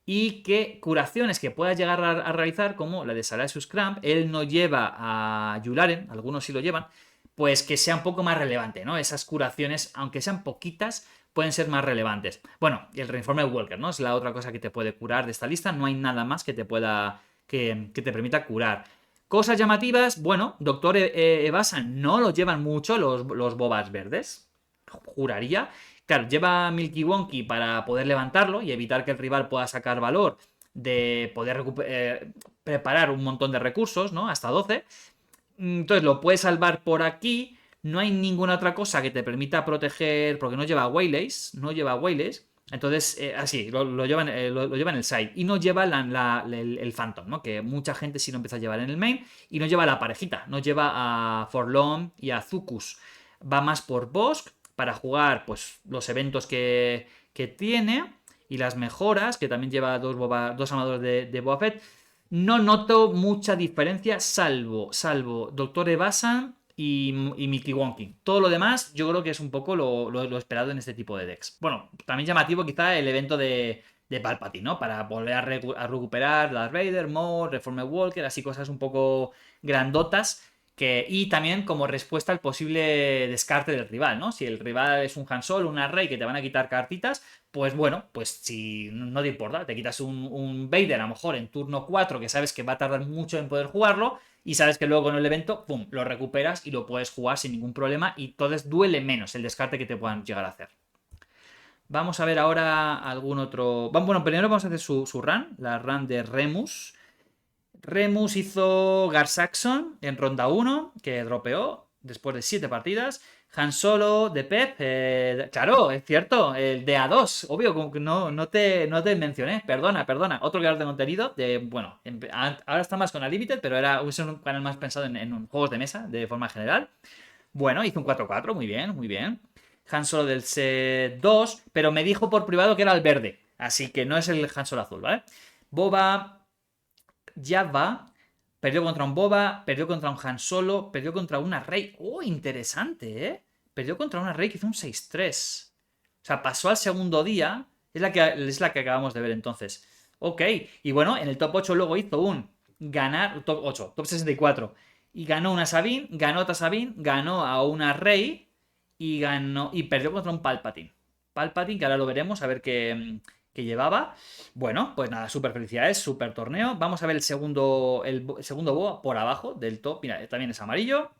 y que curaciones que puedas llegar a realizar, como la de Salacious Cramp, él no lleva a Yularen, algunos sí lo llevan, pues que sea un poco más relevante, ¿no? Esas curaciones, aunque sean poquitas, pueden ser más relevantes. Bueno, y el Reinformed Walker, ¿no? Es la otra cosa que te puede curar de esta lista. No hay nada más que te pueda. Que te permita curar. Cosas llamativas, bueno, Doctor Evasa no lo llevan mucho los bobas verdes. Juraría. Claro, lleva Milky Wonky para poder levantarlo y evitar que el rival pueda sacar valor de poder preparar un montón de recursos, ¿no? Hasta 12. Entonces lo puedes salvar por aquí. No hay ninguna otra cosa que te permita proteger, porque no lleva Waylays, entonces así, lo lleva en el side. Y no lleva el Phantom, ¿no? Que mucha gente sí lo empieza a llevar en el main. Y no lleva la parejita, no lleva a Forlorn y a Zucus. Va más por Bosk para jugar pues los eventos que tiene y las mejoras, que también lleva dos armadores de Boba Fett. No noto mucha diferencia, salvo Doctor Evasan y Mickey Wonky. Todo lo demás, yo creo que es un poco lo esperado en este tipo de decks. Bueno, también llamativo quizá el evento de Palpatine, ¿no? Para volver a recuperar Darth Vader, Maul, Reformer Walker, así cosas un poco grandotas. Y también como respuesta al posible descarte del rival, ¿no? Si el rival es un Han Solo, una Rey que te van a quitar cartitas, pues bueno, pues si no te importa, te quitas un Vader a lo mejor en turno 4 que sabes que va a tardar mucho en poder jugarlo y sabes que luego en el evento, pum, lo recuperas y lo puedes jugar sin ningún problema y entonces duele menos el descarte que te puedan llegar a hacer. Vamos a ver ahora algún otro... Bueno, primero vamos a hacer su run, la run de Remus. Remus hizo Gar Saxon en ronda 1, que dropeó después de 7 partidas. Han Solo de Pep, claro, es cierto, el de A2, obvio, como que no te mencioné, perdona. Otro creador de contenido, bueno, ahora está más con Unlimited, pero es un canal más pensado en juegos de mesa, de forma general. Bueno, hizo un 4-4, muy bien. Han Solo del C2, pero me dijo por privado que era el verde, así que no es el Han Solo azul, ¿vale? Boba... Java perdió contra un Boba, perdió contra un Han Solo, perdió contra una Rey. ¡Oh, interesante, eh! Perdió contra una Rey que hizo un 6-3. O sea, pasó al segundo día. Es la que acabamos de ver entonces. Ok, y bueno, en el top 8 luego hizo un ganar, top 8, top 64. Y ganó una Sabine, ganó otra Sabine, ganó a una Rey y perdió contra un Palpatine. Palpatine, que ahora lo veremos, a ver qué llevaba. Bueno, pues nada, súper felicidades, súper torneo. Vamos a ver el segundo Boa por abajo del top. Mira, también es amarillo.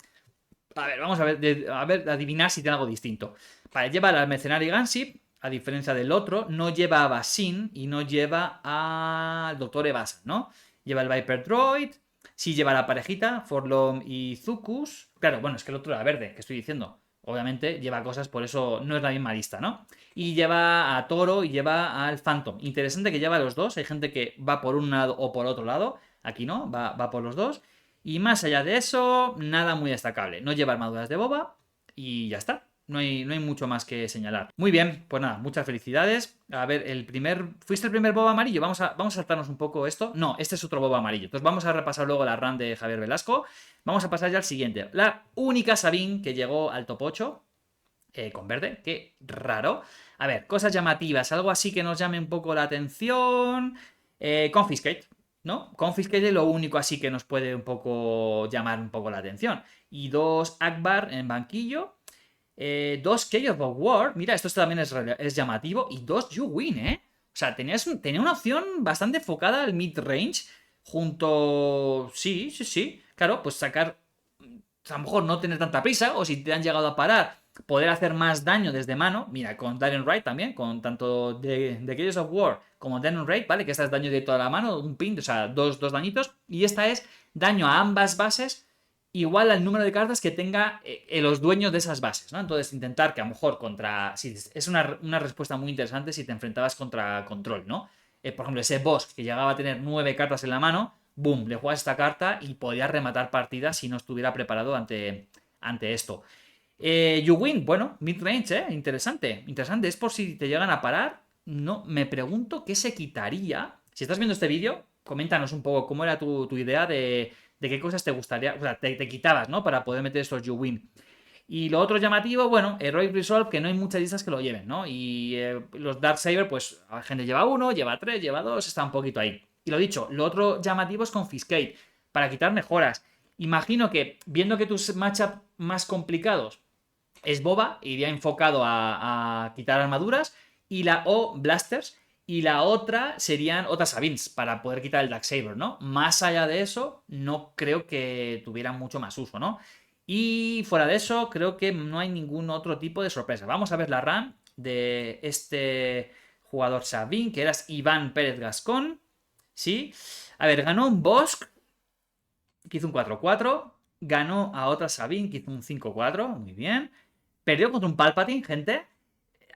A ver, vamos a ver, adivinar si tiene algo distinto. Vale, lleva al Mercenary Gunship, a diferencia del otro. No lleva a Basin y no lleva al Doctor Evasa, ¿no? Lleva el Viper Droid. Sí lleva la parejita, Forlorn y Zucus. Claro, bueno, es que el otro era verde, que estoy diciendo. Obviamente lleva cosas, por eso no es la misma lista, ¿no? Y lleva a Toro y lleva al Phantom. Interesante que lleva a los dos. Hay gente que va por un lado o por otro lado. Aquí no, va por los dos. Y más allá de eso, nada muy destacable. No lleva armaduras de Boba y ya está. No hay mucho más que señalar. Muy bien, pues nada, muchas felicidades. A ver, ¿fuiste el primer Boba amarillo? Vamos a saltarnos un poco esto. No, este es otro Boba amarillo. Entonces vamos a repasar luego la run de Javier Velasco. Vamos a pasar ya al siguiente. La única Sabine que llegó al top 8 con verde. Qué raro. A ver, cosas llamativas. Algo así que nos llame un poco la atención. Confiscate, ¿no? Confiscate es lo único así que nos puede un poco llamar un poco la atención. Y 2 Akbar en banquillo. 2 Chaos of War. Mira, esto también es llamativo. Y 2 You Win, ¿eh? O sea, tenía una opción bastante enfocada al mid-range. Sí. Claro, pues sacar a lo mejor no tener tanta prisa, o si te han llegado a parar, poder hacer más daño desde mano. Mira, con Darren Wright también, con tanto de Gears of War como Darren Wright, ¿vale? Que esta es daño directo a la mano, un pin, o sea, dos dañitos. Y esta es daño a ambas bases igual al número de cartas que tenga los dueños de esas bases, ¿no? Entonces intentar que a lo mejor contra... Si es una respuesta muy interesante si te enfrentabas contra control, ¿no? Por ejemplo, ese boss que llegaba a tener 9 cartas en la mano, boom, le juegas esta carta y podía rematar partidas si no estuviera preparado ante esto. You win, bueno, midrange, interesante. Interesante, es por si te llegan a parar. No, me pregunto qué se quitaría. Si estás viendo este vídeo, coméntanos un poco cómo era tu idea de qué cosas te gustaría, o sea, te quitabas, ¿no? Para poder meter estos You win. Y lo otro llamativo, bueno, Heroic Resolve, que no hay muchas listas que lo lleven, ¿no? Y los Darksaber, pues la gente lleva uno, lleva 3, lleva 2, está un poquito ahí. Y lo dicho, lo otro llamativo es Confiscate, para quitar mejoras. Imagino que, viendo que tus matchups más complicados es Boba, iría enfocado a quitar armaduras, y la O, Blasters, y la otra serían otras Sabines, para poder quitar el Darksaber, ¿no? Más allá de eso, no creo que tuvieran mucho más uso, ¿no? Y fuera de eso, creo que no hay ningún otro tipo de sorpresa. Vamos a ver la RAM de este jugador Sabine, que era Iván Pérez Gascón. ¿Sí? A ver, ganó un Bosk, que hizo un 4-4. Ganó a otra Sabine, que hizo un 5-4. Muy bien. Perdió contra un Palpatine, gente.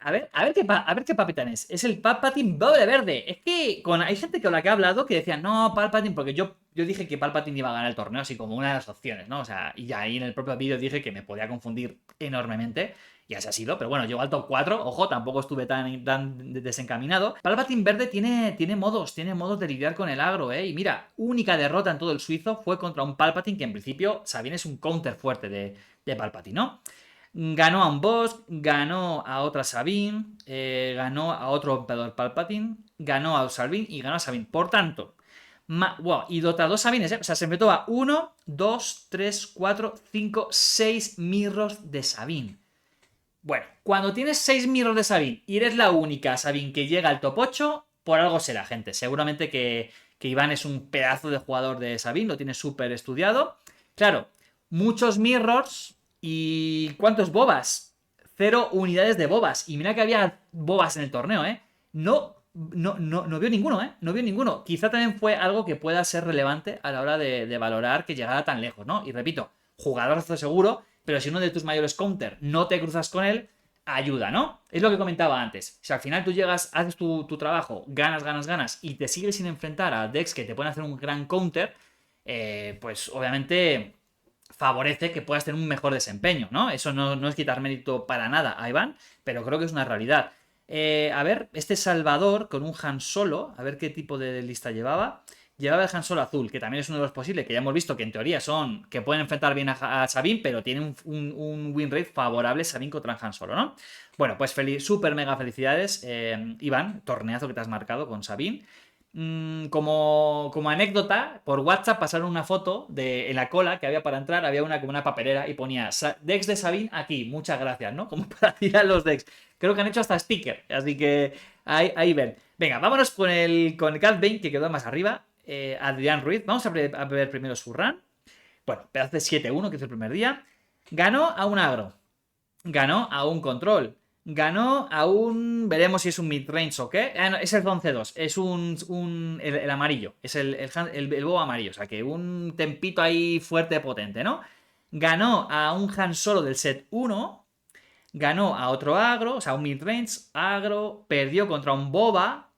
A ver qué Palpatine es. Es el Palpatine doble verde. Es que hay gente con la que he hablado que decía, no, Palpatine, porque yo dije que Palpatine iba a ganar el torneo, así como una de las opciones, ¿no? O sea, y ya ahí en el propio vídeo dije que me podía confundir enormemente. Y así ha sido, pero bueno, llegó al top 4. Ojo, tampoco estuve tan desencaminado. Palpatine verde tiene modos de lidiar con el agro, ¿eh? Y mira, única derrota en todo el suizo fue contra un Palpatine que en principio, Sabine es un counter fuerte de Palpatine, ¿no? Ganó a un boss, ganó a otra Sabine, ganó a otro emperador Palpatine, ganó a Sabine y ganó a Sabine. Por tanto, wow, y otras dos Sabines, ¿eh? O sea, se enfrentó a 1, 2, 3, 4, 5, 6 mirrors de Sabine. Bueno, cuando tienes 6 mirrors de Sabine y eres la única Sabine que llega al top 8, por algo será, gente. Seguramente que Iván es un pedazo de jugador de Sabine, lo tiene súper estudiado. Claro, muchos mirrors y ¿cuántos bobas? 0 unidades de bobas. Y mira que había bobas en el torneo, ¿eh? No vio ninguno, ¿eh? No vio ninguno. Quizá también fue algo que pueda ser relevante a la hora de valorar que llegara tan lejos, ¿no? Y repito, jugadorazo seguro, pero si uno de tus mayores counter no te cruzas con él, ayuda, ¿no? Es lo que comentaba antes. Si al final tú llegas, haces tu trabajo, ganas y te sigues sin enfrentar a decks que te pueden hacer un gran counter, pues obviamente favorece que puedas tener un mejor desempeño, ¿no? Eso no es quitar mérito para nada a Iván, pero creo que es una realidad. A ver, este Salvador con un Han Solo, a ver qué tipo de lista llevaba. Llevaba el Han Solo azul, que también es uno de los posibles, que ya hemos visto que en teoría son, que pueden enfrentar bien a Sabine, pero tiene un win rate favorable Sabine contra Han Solo, ¿no? Bueno, pues súper mega felicidades, Iván, torneazo que te has marcado con Sabine. Como anécdota, por WhatsApp pasaron una foto en la cola que había para entrar, había como una papelera y ponía Dex de Sabine aquí, muchas gracias, ¿no? Como para tirar los Dex. Creo que han hecho hasta sticker, así que ahí ven. Venga, vámonos con el Cat Bane, que quedó más arriba. Adrián Ruiz, vamos a ver primero su run. Bueno, pedazo de 7-1, que es el primer día. Ganó a un agro, ganó a un control, ganó a un... Veremos si es un midrange o qué. No, es el 11-2. Es el amarillo. Es el bobo amarillo. O sea que un tempito ahí fuerte, potente, ¿no? Ganó a un Han Solo del set 1. Ganó a otro agro. O sea, un midrange agro. Perdió contra un boba.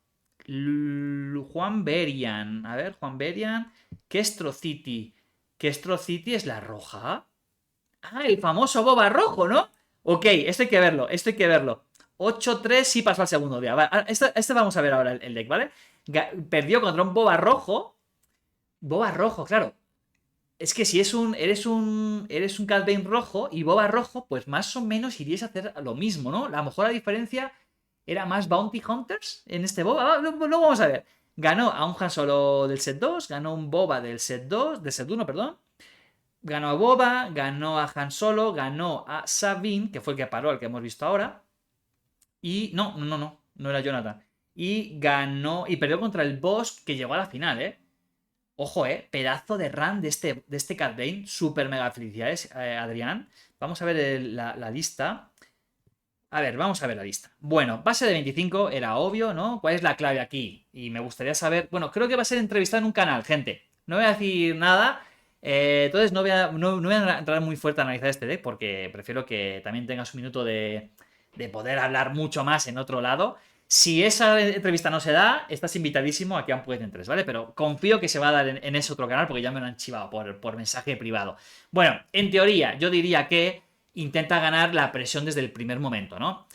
Juan Berian. A ver, Juan Berian. Kestro City. Kestro City es la roja. Ah, el famoso boba rojo, ¿no? Ok, esto hay que verlo. 8-3 sí pasó al segundo día. Vale, este vamos a ver ahora el deck, ¿vale? Perdió contra un boba rojo. Boba rojo, claro. Es que si eres un Cat Bane rojo y boba rojo, pues más o menos irías a hacer lo mismo, ¿no? A lo mejor la diferencia era más Bounty Hunters en este boba. Luego vamos a ver. Ganó a un Han Solo del set 2, ganó un boba del set 2, del set 1, perdón. Ganó a Boba, ganó a Han Solo, ganó a Sabine, que fue el que paró, el que hemos visto ahora. Y no era Jonathan. Y ganó, y perdió contra el boss que llegó a la final, ¿eh? Ojo, pedazo de run de este Cat Bane. Super mega felicidades, Adrián. Vamos a ver la lista. A ver, vamos a ver la lista. Bueno, base de 25, era obvio, ¿no? ¿Cuál es la clave aquí? Y me gustaría saber. Bueno, creo que va a ser entrevistado en un canal, gente. No voy a decir nada. Entonces no voy a entrar muy fuerte a analizar este deck porque prefiero que también tengas un minuto de poder hablar mucho más en otro lado. Si esa entrevista no se da, estás invitadísimo a que en 3, ¿vale? Pero confío que se va a dar en ese otro canal porque ya me lo han chivado por mensaje privado. Bueno, en teoría, yo diría que intenta ganar la presión desde el primer momento, ¿no?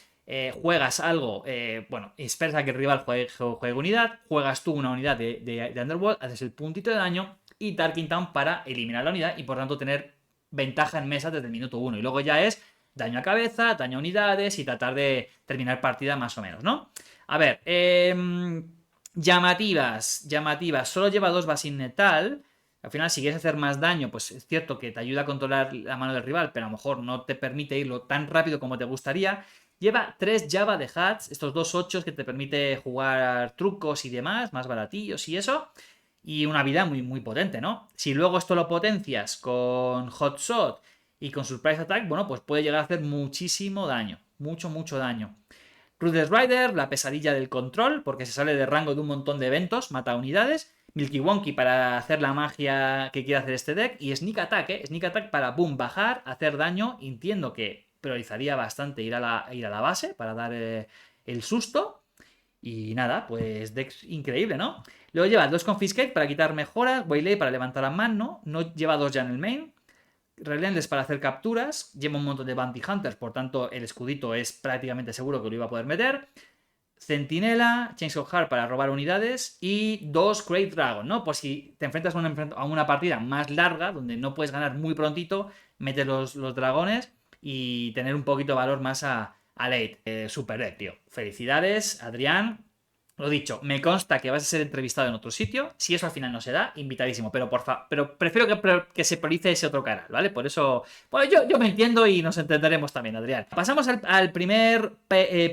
Juegas algo, bueno, esperas a que el rival juegue unidad, juegas tú una unidad de Underworld, haces el puntito de daño y Tarkin Town para eliminar la unidad y por tanto tener ventaja en mesa desde el minuto 1. Y luego ya es daño a cabeza, daño a unidades y tratar de terminar partida más o menos, ¿no? A ver, llamativas, solo lleva 2 Basin Netal. Al final, si quieres hacer más daño, pues es cierto que te ayuda a controlar la mano del rival, pero a lo mejor no te permite irlo tan rápido como te gustaría. Lleva 3 Java de Hats, estos 2 8 que te permite jugar trucos y demás, más baratillos y eso. Y una vida muy, muy potente, ¿no? Si luego esto lo potencias con Hot Shot y con Surprise Attack, bueno, pues puede llegar a hacer muchísimo daño. Mucho, mucho daño. Ruthless Rider, la pesadilla del control, porque se sale de rango de un montón de eventos, mata unidades. Milky Wonky para hacer la magia que quiere hacer este deck. Y Sneak Attack, Sneak Attack para, boom, bajar, hacer daño. Entiendo que priorizaría bastante ir a la base para dar el susto. Y nada, pues deck increíble, ¿no? Luego lleva 2 Confiscate para quitar mejoras, Waylay para levantar a mano, no lleva 2 ya en el main. Relentless para hacer capturas, lleva un montón de Bounty Hunters, por tanto el escudito es prácticamente seguro que lo iba a poder meter. Centinela, Chains of Heart para robar unidades y 2 Great Dragon, ¿no? Pues si te enfrentas a una partida más larga, donde no puedes ganar muy prontito, metes los dragones y tener un poquito de valor más a late. Super deck, tío. Felicidades, Adrián. Lo dicho, me consta que vas a ser entrevistado en otro sitio. Si eso al final no se da, invitadísimo. Pero pero prefiero que se priorice ese otro canal, ¿vale? Por eso, pues yo me entiendo y nos entenderemos también, Adrián. Pasamos al primer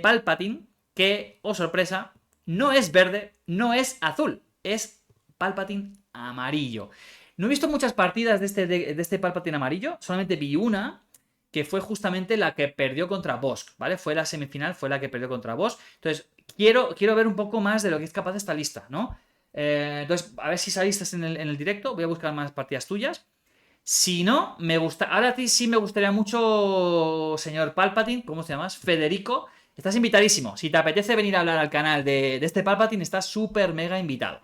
Palpatine, que, oh sorpresa, no es verde, no es azul, es Palpatine amarillo. No he visto muchas partidas de este Palpatine amarillo, solamente vi una que fue justamente la que perdió contra Bosk, ¿vale? Fue la semifinal, fue la que perdió contra Bosk. Entonces, quiero ver un poco más de lo que es capaz esta lista, ¿no? Entonces, a ver si saliste en el directo. Voy a buscar más partidas tuyas. Si no, me gusta. Ahora sí me gustaría mucho, señor Palpatine, ¿cómo se llamas? Federico. Estás invitadísimo. Si te apetece venir a hablar al canal de este Palpatine, estás súper mega invitado.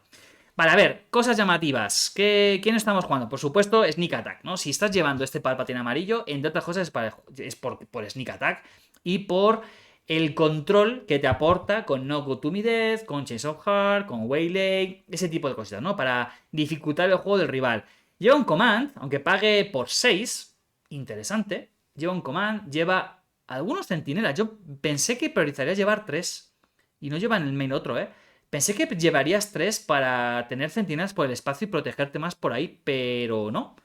Vale, a ver, cosas llamativas. ¿Quién estamos jugando? Por supuesto, Sneak Attack, ¿no? Si estás llevando este Palpatine amarillo, entre otras cosas es por Sneak Attack y por el control que te aporta con No Go To Me Death, con Chains of Heart, con Waylay, ese tipo de cositas, ¿no? Para dificultar el juego del rival. Lleva un command, aunque pague por 6, interesante. Lleva un command, lleva algunos centinelas. Yo pensé que priorizaría llevar 3 y no lleva en el main otro, ¿eh? Pensé que llevarías 3 para tener centinelas por el espacio y protegerte más por ahí, pero no.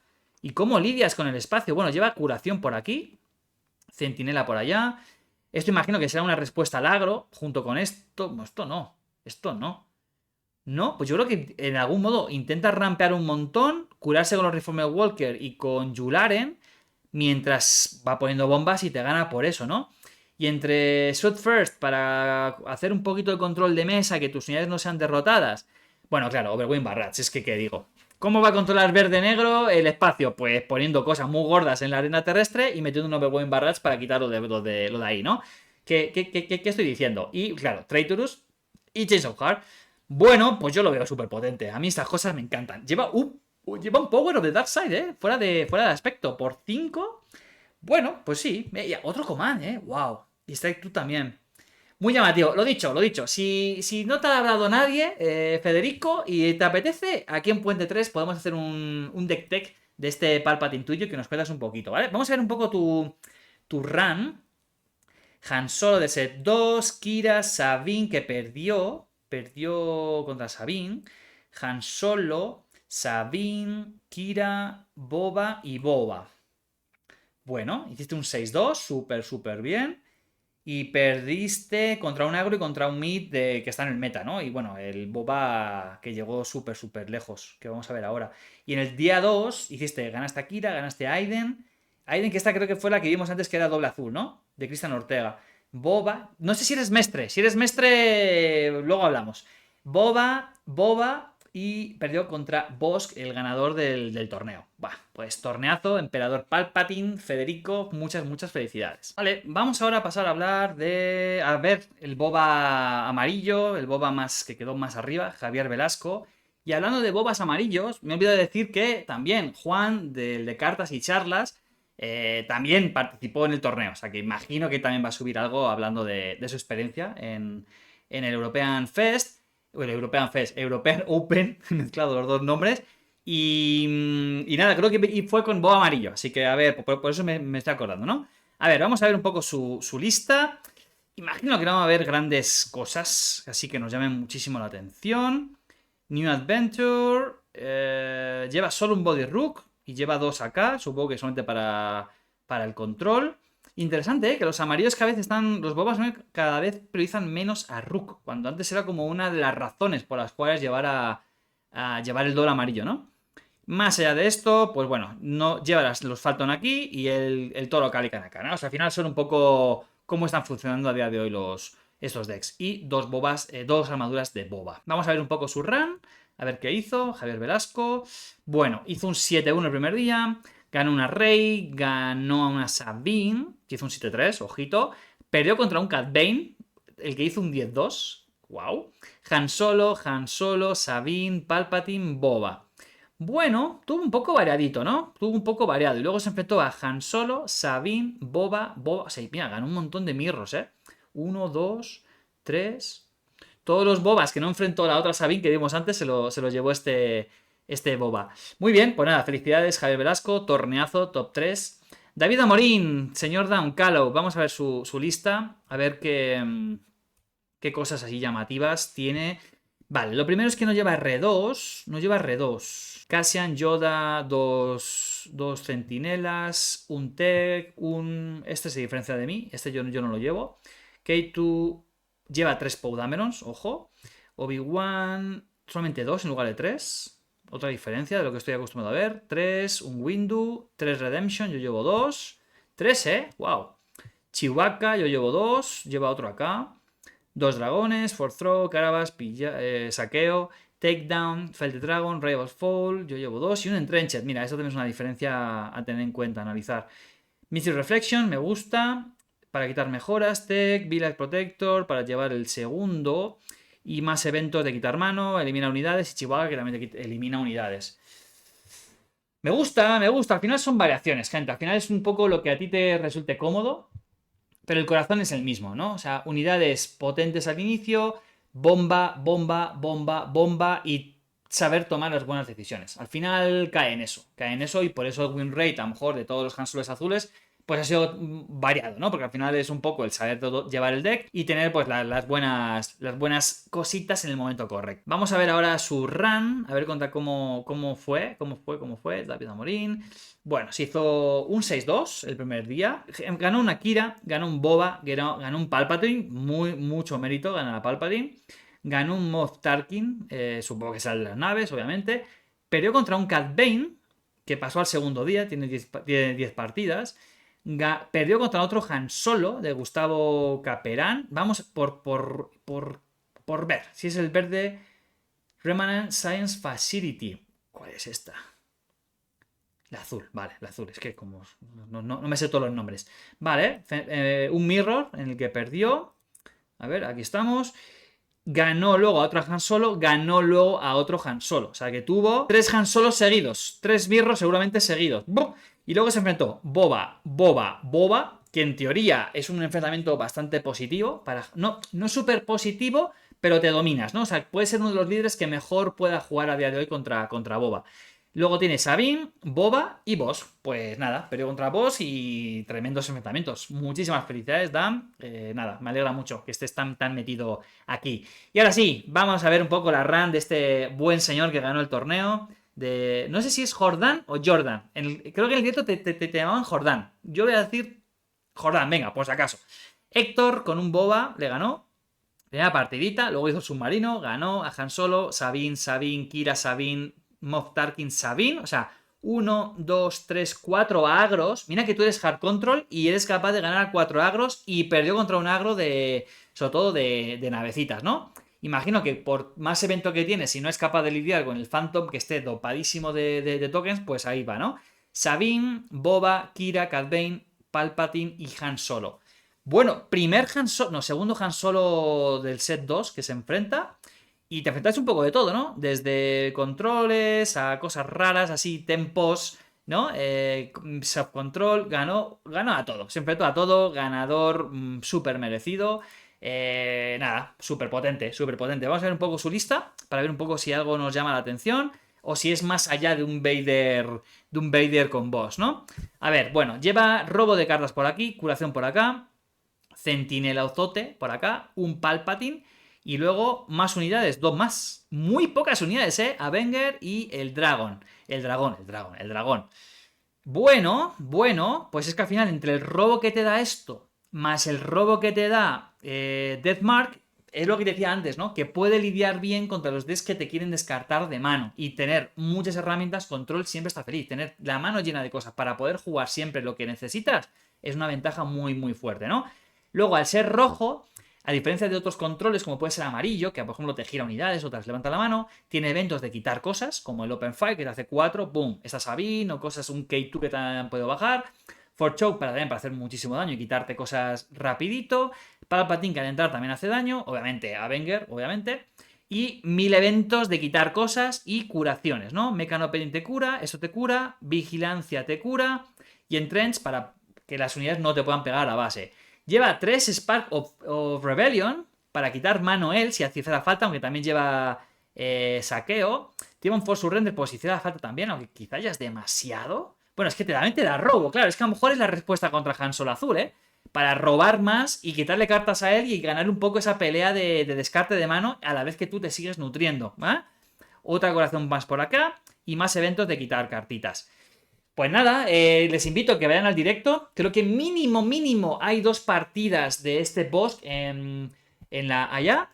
¿Y cómo lidias con el espacio? Bueno, lleva curación por aquí, centinela por allá. Esto imagino que será una respuesta al agro, junto con esto. Esto no, esto no. No, pues yo creo que en algún modo intenta rampear un montón, curarse con los Reformer Walker y con Yularen, mientras va poniendo bombas y te gana por eso, ¿no? Y entre Shoot First para hacer un poquito de control de mesa, que tus unidades no sean derrotadas. Bueno, claro, Overwhelm Barrats, es que qué digo. ¿Cómo va a controlar verde-negro el espacio? Pues poniendo cosas muy gordas en la arena terrestre y metiendo un Overwhelm Barrats para quitar lo de ahí, ¿no? ¿Qué estoy diciendo? Y claro, Traitorous y Chains of Heart. Bueno, pues yo lo veo súper potente. A mí estas cosas me encantan. Lleva un Power of the Dark Side, ¿eh? Fuera de aspecto. Por 5. Bueno, pues sí. Otro command, ¿eh? Wow. Y Strike tú también. Muy llamativo. Lo dicho. Si no te ha hablado nadie, Federico, y te apetece, aquí en Puente 3 podemos hacer un deck tech de este Palpatine tuyo que nos cuentas un poquito, ¿vale? Vamos a ver un poco tu run. Han Solo de set 2, Kira, Sabine, que perdió contra Sabine. Han Solo, Sabine, Kira, Boba y Boba. Bueno, hiciste un 6-2, súper bien. Y perdiste contra un agro y contra un mid que está en el meta, ¿no? Y bueno, el Boba que llegó súper, súper lejos, que vamos a ver ahora. Y en el día 2 ganaste a Kira, ganaste a Aiden. Aiden, que esta creo que fue la que vimos antes, que era doble azul, ¿no? De Cristian Ortega. Boba, no sé si eres mestre, luego hablamos. Boba y perdió contra Bosk, el ganador del torneo. Bah, pues torneazo, Emperador Palpatine, Federico, muchas, muchas felicidades. Vale, vamos ahora a pasar a hablar de... A ver, el boba amarillo, el boba más que quedó más arriba, Javier Velasco. Y hablando de bobas amarillos, me he olvidado de decir que también Juan, del de cartas y charlas, también participó en el torneo. O sea que imagino que también va a subir algo hablando de su experiencia en el European Fest. Bueno, European Fest, European Open, mezclado los dos nombres. Y nada, creo que fue con Bob Amarillo. Así que, a ver, por eso me estoy acordando, ¿no? A ver, vamos a ver un poco su lista. Imagino que no va a haber grandes cosas, así que nos llamen muchísimo la atención. New Adventure. Lleva solo un Body Rook y lleva dos acá. Supongo que solamente para el control. Interesante, ¿eh? Que los amarillos cada vez están. Los bobas cada vez priorizan menos a Rook. Cuando antes era como una de las razones por las cuales llevar llevar el doble amarillo, ¿no? Más allá de esto, pues bueno, no lleva los Falcon aquí y el Toro Calican acá, ¿no? O sea, al final son un poco cómo están funcionando a día de hoy estos decks. Y dos bobas, dos armaduras de boba. Vamos a ver un poco su run, a ver qué hizo Javier Velasco. Bueno, hizo un 7-1 el primer día, ganó una Rey, ganó a una Sabine, que hizo un 7-3, ojito. Perdió contra un Cat Bane, el que hizo un 10-2, wow. Han Solo, Sabine, Palpatine, Boba. Bueno, tuvo un poco variadito, ¿no? Tuvo un poco variado. Y luego se enfrentó a Han Solo, Sabine, Boba. O sea, mira, ganó un montón de mirros, ¿eh? 1, 2, 3. Todos los Bobas que no enfrentó la otra Sabine que vimos antes se lo llevó este Boba. Muy bien, pues nada, felicidades Javier Velasco, torneazo, top 3. David Amorín, señor Down Callow, vamos a ver su lista, a ver qué cosas así llamativas tiene. Vale, lo primero es que no lleva R2, no lleva R2. Cassian, Yoda, dos centinelas, un tech, Este se diferencia de mí, este yo no lo llevo. K2 lleva 3 Poudamerons, ojo. Obi-Wan, solamente 2 en lugar de 3. Otra diferencia de lo que estoy acostumbrado a ver. 3, un Windu, 3 Redemption, yo llevo 2. 3, wow. Chewbacca, yo llevo 2, lleva otro acá. 2 dragones, Force Throw, Carabas, saqueo, Takedown, Felt the Dragon, Ray of Fall, yo llevo 2 y un Entrenched. Mira, eso también es una diferencia a tener en cuenta, analizar. Mystery Reflection, me gusta, para quitar mejoras, Tech, Village Protector, para llevar el segundo, y más eventos de quitar mano, elimina unidades, y Chihuahua que también elimina unidades. Me gusta, al final son variaciones, gente, al final es un poco lo que a ti te resulte cómodo, pero el corazón es el mismo, ¿no? O sea, unidades potentes al inicio, bomba, bomba, bomba, bomba y saber tomar las buenas decisiones. Al final cae en eso y por eso el win rate, a lo mejor, de todos los Han Solos azules, pues ha sido variado, ¿no? Porque al final es un poco el saber llevar el deck y tener pues las buenas cositas en el momento correcto. Vamos a ver ahora su run, a ver cómo fue David Amorín. Bueno, se hizo un 6-2 el primer día. Ganó una Kira, ganó un Boba, ganó un Palpatine. Mucho mérito ganar a Palpatine. Ganó un Moff Tarkin, supongo que sale de las naves, obviamente. Perdió contra un Cat Bane, que pasó al segundo día, tiene 10 partidas. Perdió contra otro Han Solo, de Gustavo Caperán. Vamos por ver si es el verde Remnant Science Facility. ¿Cuál es esta? La azul, vale, la azul. Es que como no me sé todos los nombres. Vale, un mirror en el que perdió. A ver, aquí estamos. Ganó luego a otro Han Solo, ganó luego a otro Han Solo. O sea que tuvo 3 Han Solos seguidos. 3 mirrors seguramente seguidos. ¡Bum! Y luego se enfrentó Boba, que en teoría es un enfrentamiento bastante positivo. No súper positivo, pero te dominas, ¿no? O sea, puede ser uno de los líderes que mejor pueda jugar a día de hoy contra Boba. Luego tiene Sabine, Boba y Boss. Pues nada, perdió contra Boss y tremendos enfrentamientos. Muchísimas felicidades, Dan. Nada, me alegra mucho que estés tan metido aquí. Y ahora sí, vamos a ver un poco la run de este buen señor que ganó el torneo. No sé si es Jordán o Jordan. Creo que en el directo te llamaban Jordán. Yo voy a decir Jordán, venga, por si acaso. Héctor con un boba le ganó. Primera partidita, luego hizo el submarino, ganó a Han Solo, Sabine, Kira, Sabine, Moff Tarkin, Sabine. O sea, 1, 2, 3, 4 agros. Mira que tú eres hard control y eres capaz de ganar a 4 agros y perdió contra un agro de, sobre todo de navecitas, ¿no? Imagino que por más evento que tiene, si no es capaz de lidiar con el Phantom que esté dopadísimo de tokens, pues ahí va, ¿no? Sabine, Boba, Kira, Cad Bane, Palpatine y Han Solo. Bueno, segundo Han Solo del set 2 que se enfrenta. Y te enfrentas un poco de todo, ¿no? Desde controles a cosas raras, así, tempos, ¿no? Subcontrol, ganó a todo. Se enfrentó a todo, ganador, súper merecido. Nada, súper potente, súper potente. Vamos a ver un poco su lista para ver un poco si algo nos llama la atención o si es más allá de un Vader con boss, ¿no? A ver, bueno, lleva robo de cartas por aquí, curación por acá, centinela Ozote por acá, un Palpatine y luego más unidades, 2 más. Muy pocas unidades, ¿eh? Avenger y el Dragon. El dragón. Bueno, pues es que al final entre el robo que te da esto más el robo que te da Deathmark, es lo que te decía antes, ¿no? Que puede lidiar bien contra los decks que te quieren descartar de mano. Y tener muchas herramientas, control siempre está feliz. Tener la mano llena de cosas para poder jugar siempre lo que necesitas es una ventaja muy, muy fuerte, ¿no? Luego, al ser rojo, a diferencia de otros controles, como puede ser amarillo, que por ejemplo te gira unidades, otras levanta la mano, tiene eventos de quitar cosas, como el Open Fire, que te hace 4, boom, esta Sabine, o cosas, un K2 que te han podido bajar. For Choke para hacer muchísimo daño y quitarte cosas rapidito. Palpatine que al entrar también hace daño. Obviamente, Avenger, obviamente. Y 1000 eventos de quitar cosas y curaciones, ¿no? Mecano Opening te cura, eso te cura. Vigilancia te cura. Y Entrench para que las unidades no te puedan pegar a la base. Lleva 3 Spark of Rebellion para quitar mano él si hiciera falta, aunque también lleva saqueo. Tiene un Force Surrender por si hiciera falta también, aunque quizá ya es demasiado. Bueno, es que también te da robo, claro, es que a lo mejor es la respuesta contra Han Solo Azul, ¿eh? Para robar más y quitarle cartas a él y ganar un poco esa pelea de descarte de mano a la vez que tú te sigues nutriendo, ¿eh? Otra corazón más por acá y más eventos de quitar cartitas. Pues nada, les invito a que vayan al directo. Creo que mínimo hay 2 partidas de este boss en la allá.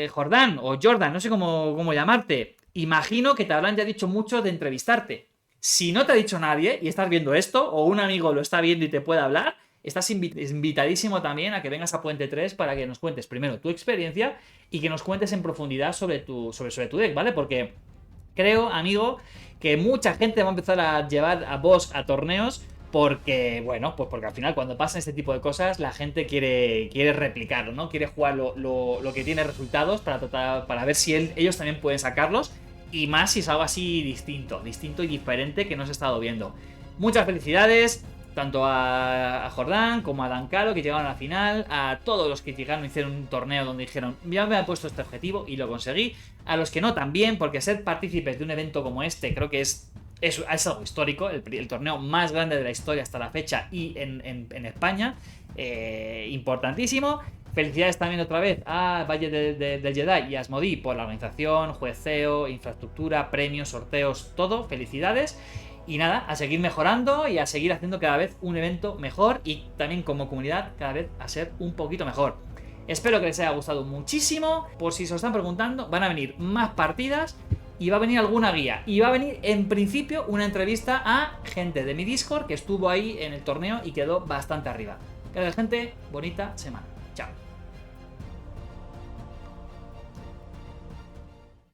Jordán o Jordan, no sé cómo llamarte. Imagino que te habrán ya dicho mucho de entrevistarte. Si no te ha dicho nadie y estás viendo esto, o un amigo lo está viendo y te puede hablar, estás invitadísimo también a que vengas a Puente 3 para que nos cuentes primero tu experiencia y que nos cuentes en profundidad sobre tu deck, ¿vale? Porque creo, amigo, que mucha gente va a empezar a llevar a boss a torneos porque, bueno, pues porque al final cuando pasan este tipo de cosas la gente quiere replicarlo, ¿no? Quiere jugar lo que tiene resultados para ver si ellos también pueden sacarlos. Y más si es algo así distinto y diferente que no se ha estado viendo. Muchas felicidades, tanto a Jordán como a Dan Caro, que llegaron a la final. A todos los que llegaron, hicieron un torneo donde dijeron, ya me he puesto este objetivo y lo conseguí. A los que no también, porque ser partícipes de un evento como este creo que es algo histórico. El torneo más grande de la historia hasta la fecha y en España. Importantísimo. Felicidades también otra vez a Valle del Jedi y a Asmodee por la organización, jueceo, infraestructura, premios, sorteos, todo. Felicidades. Y nada, a seguir mejorando y a seguir haciendo cada vez un evento mejor y también como comunidad cada vez a ser un poquito mejor. Espero que les haya gustado muchísimo. Por si se lo están preguntando, van a venir más partidas y va a venir alguna guía. Y va a venir en principio una entrevista a gente de mi Discord que estuvo ahí en el torneo y quedó bastante arriba. Gracias, gente. Bonita semana.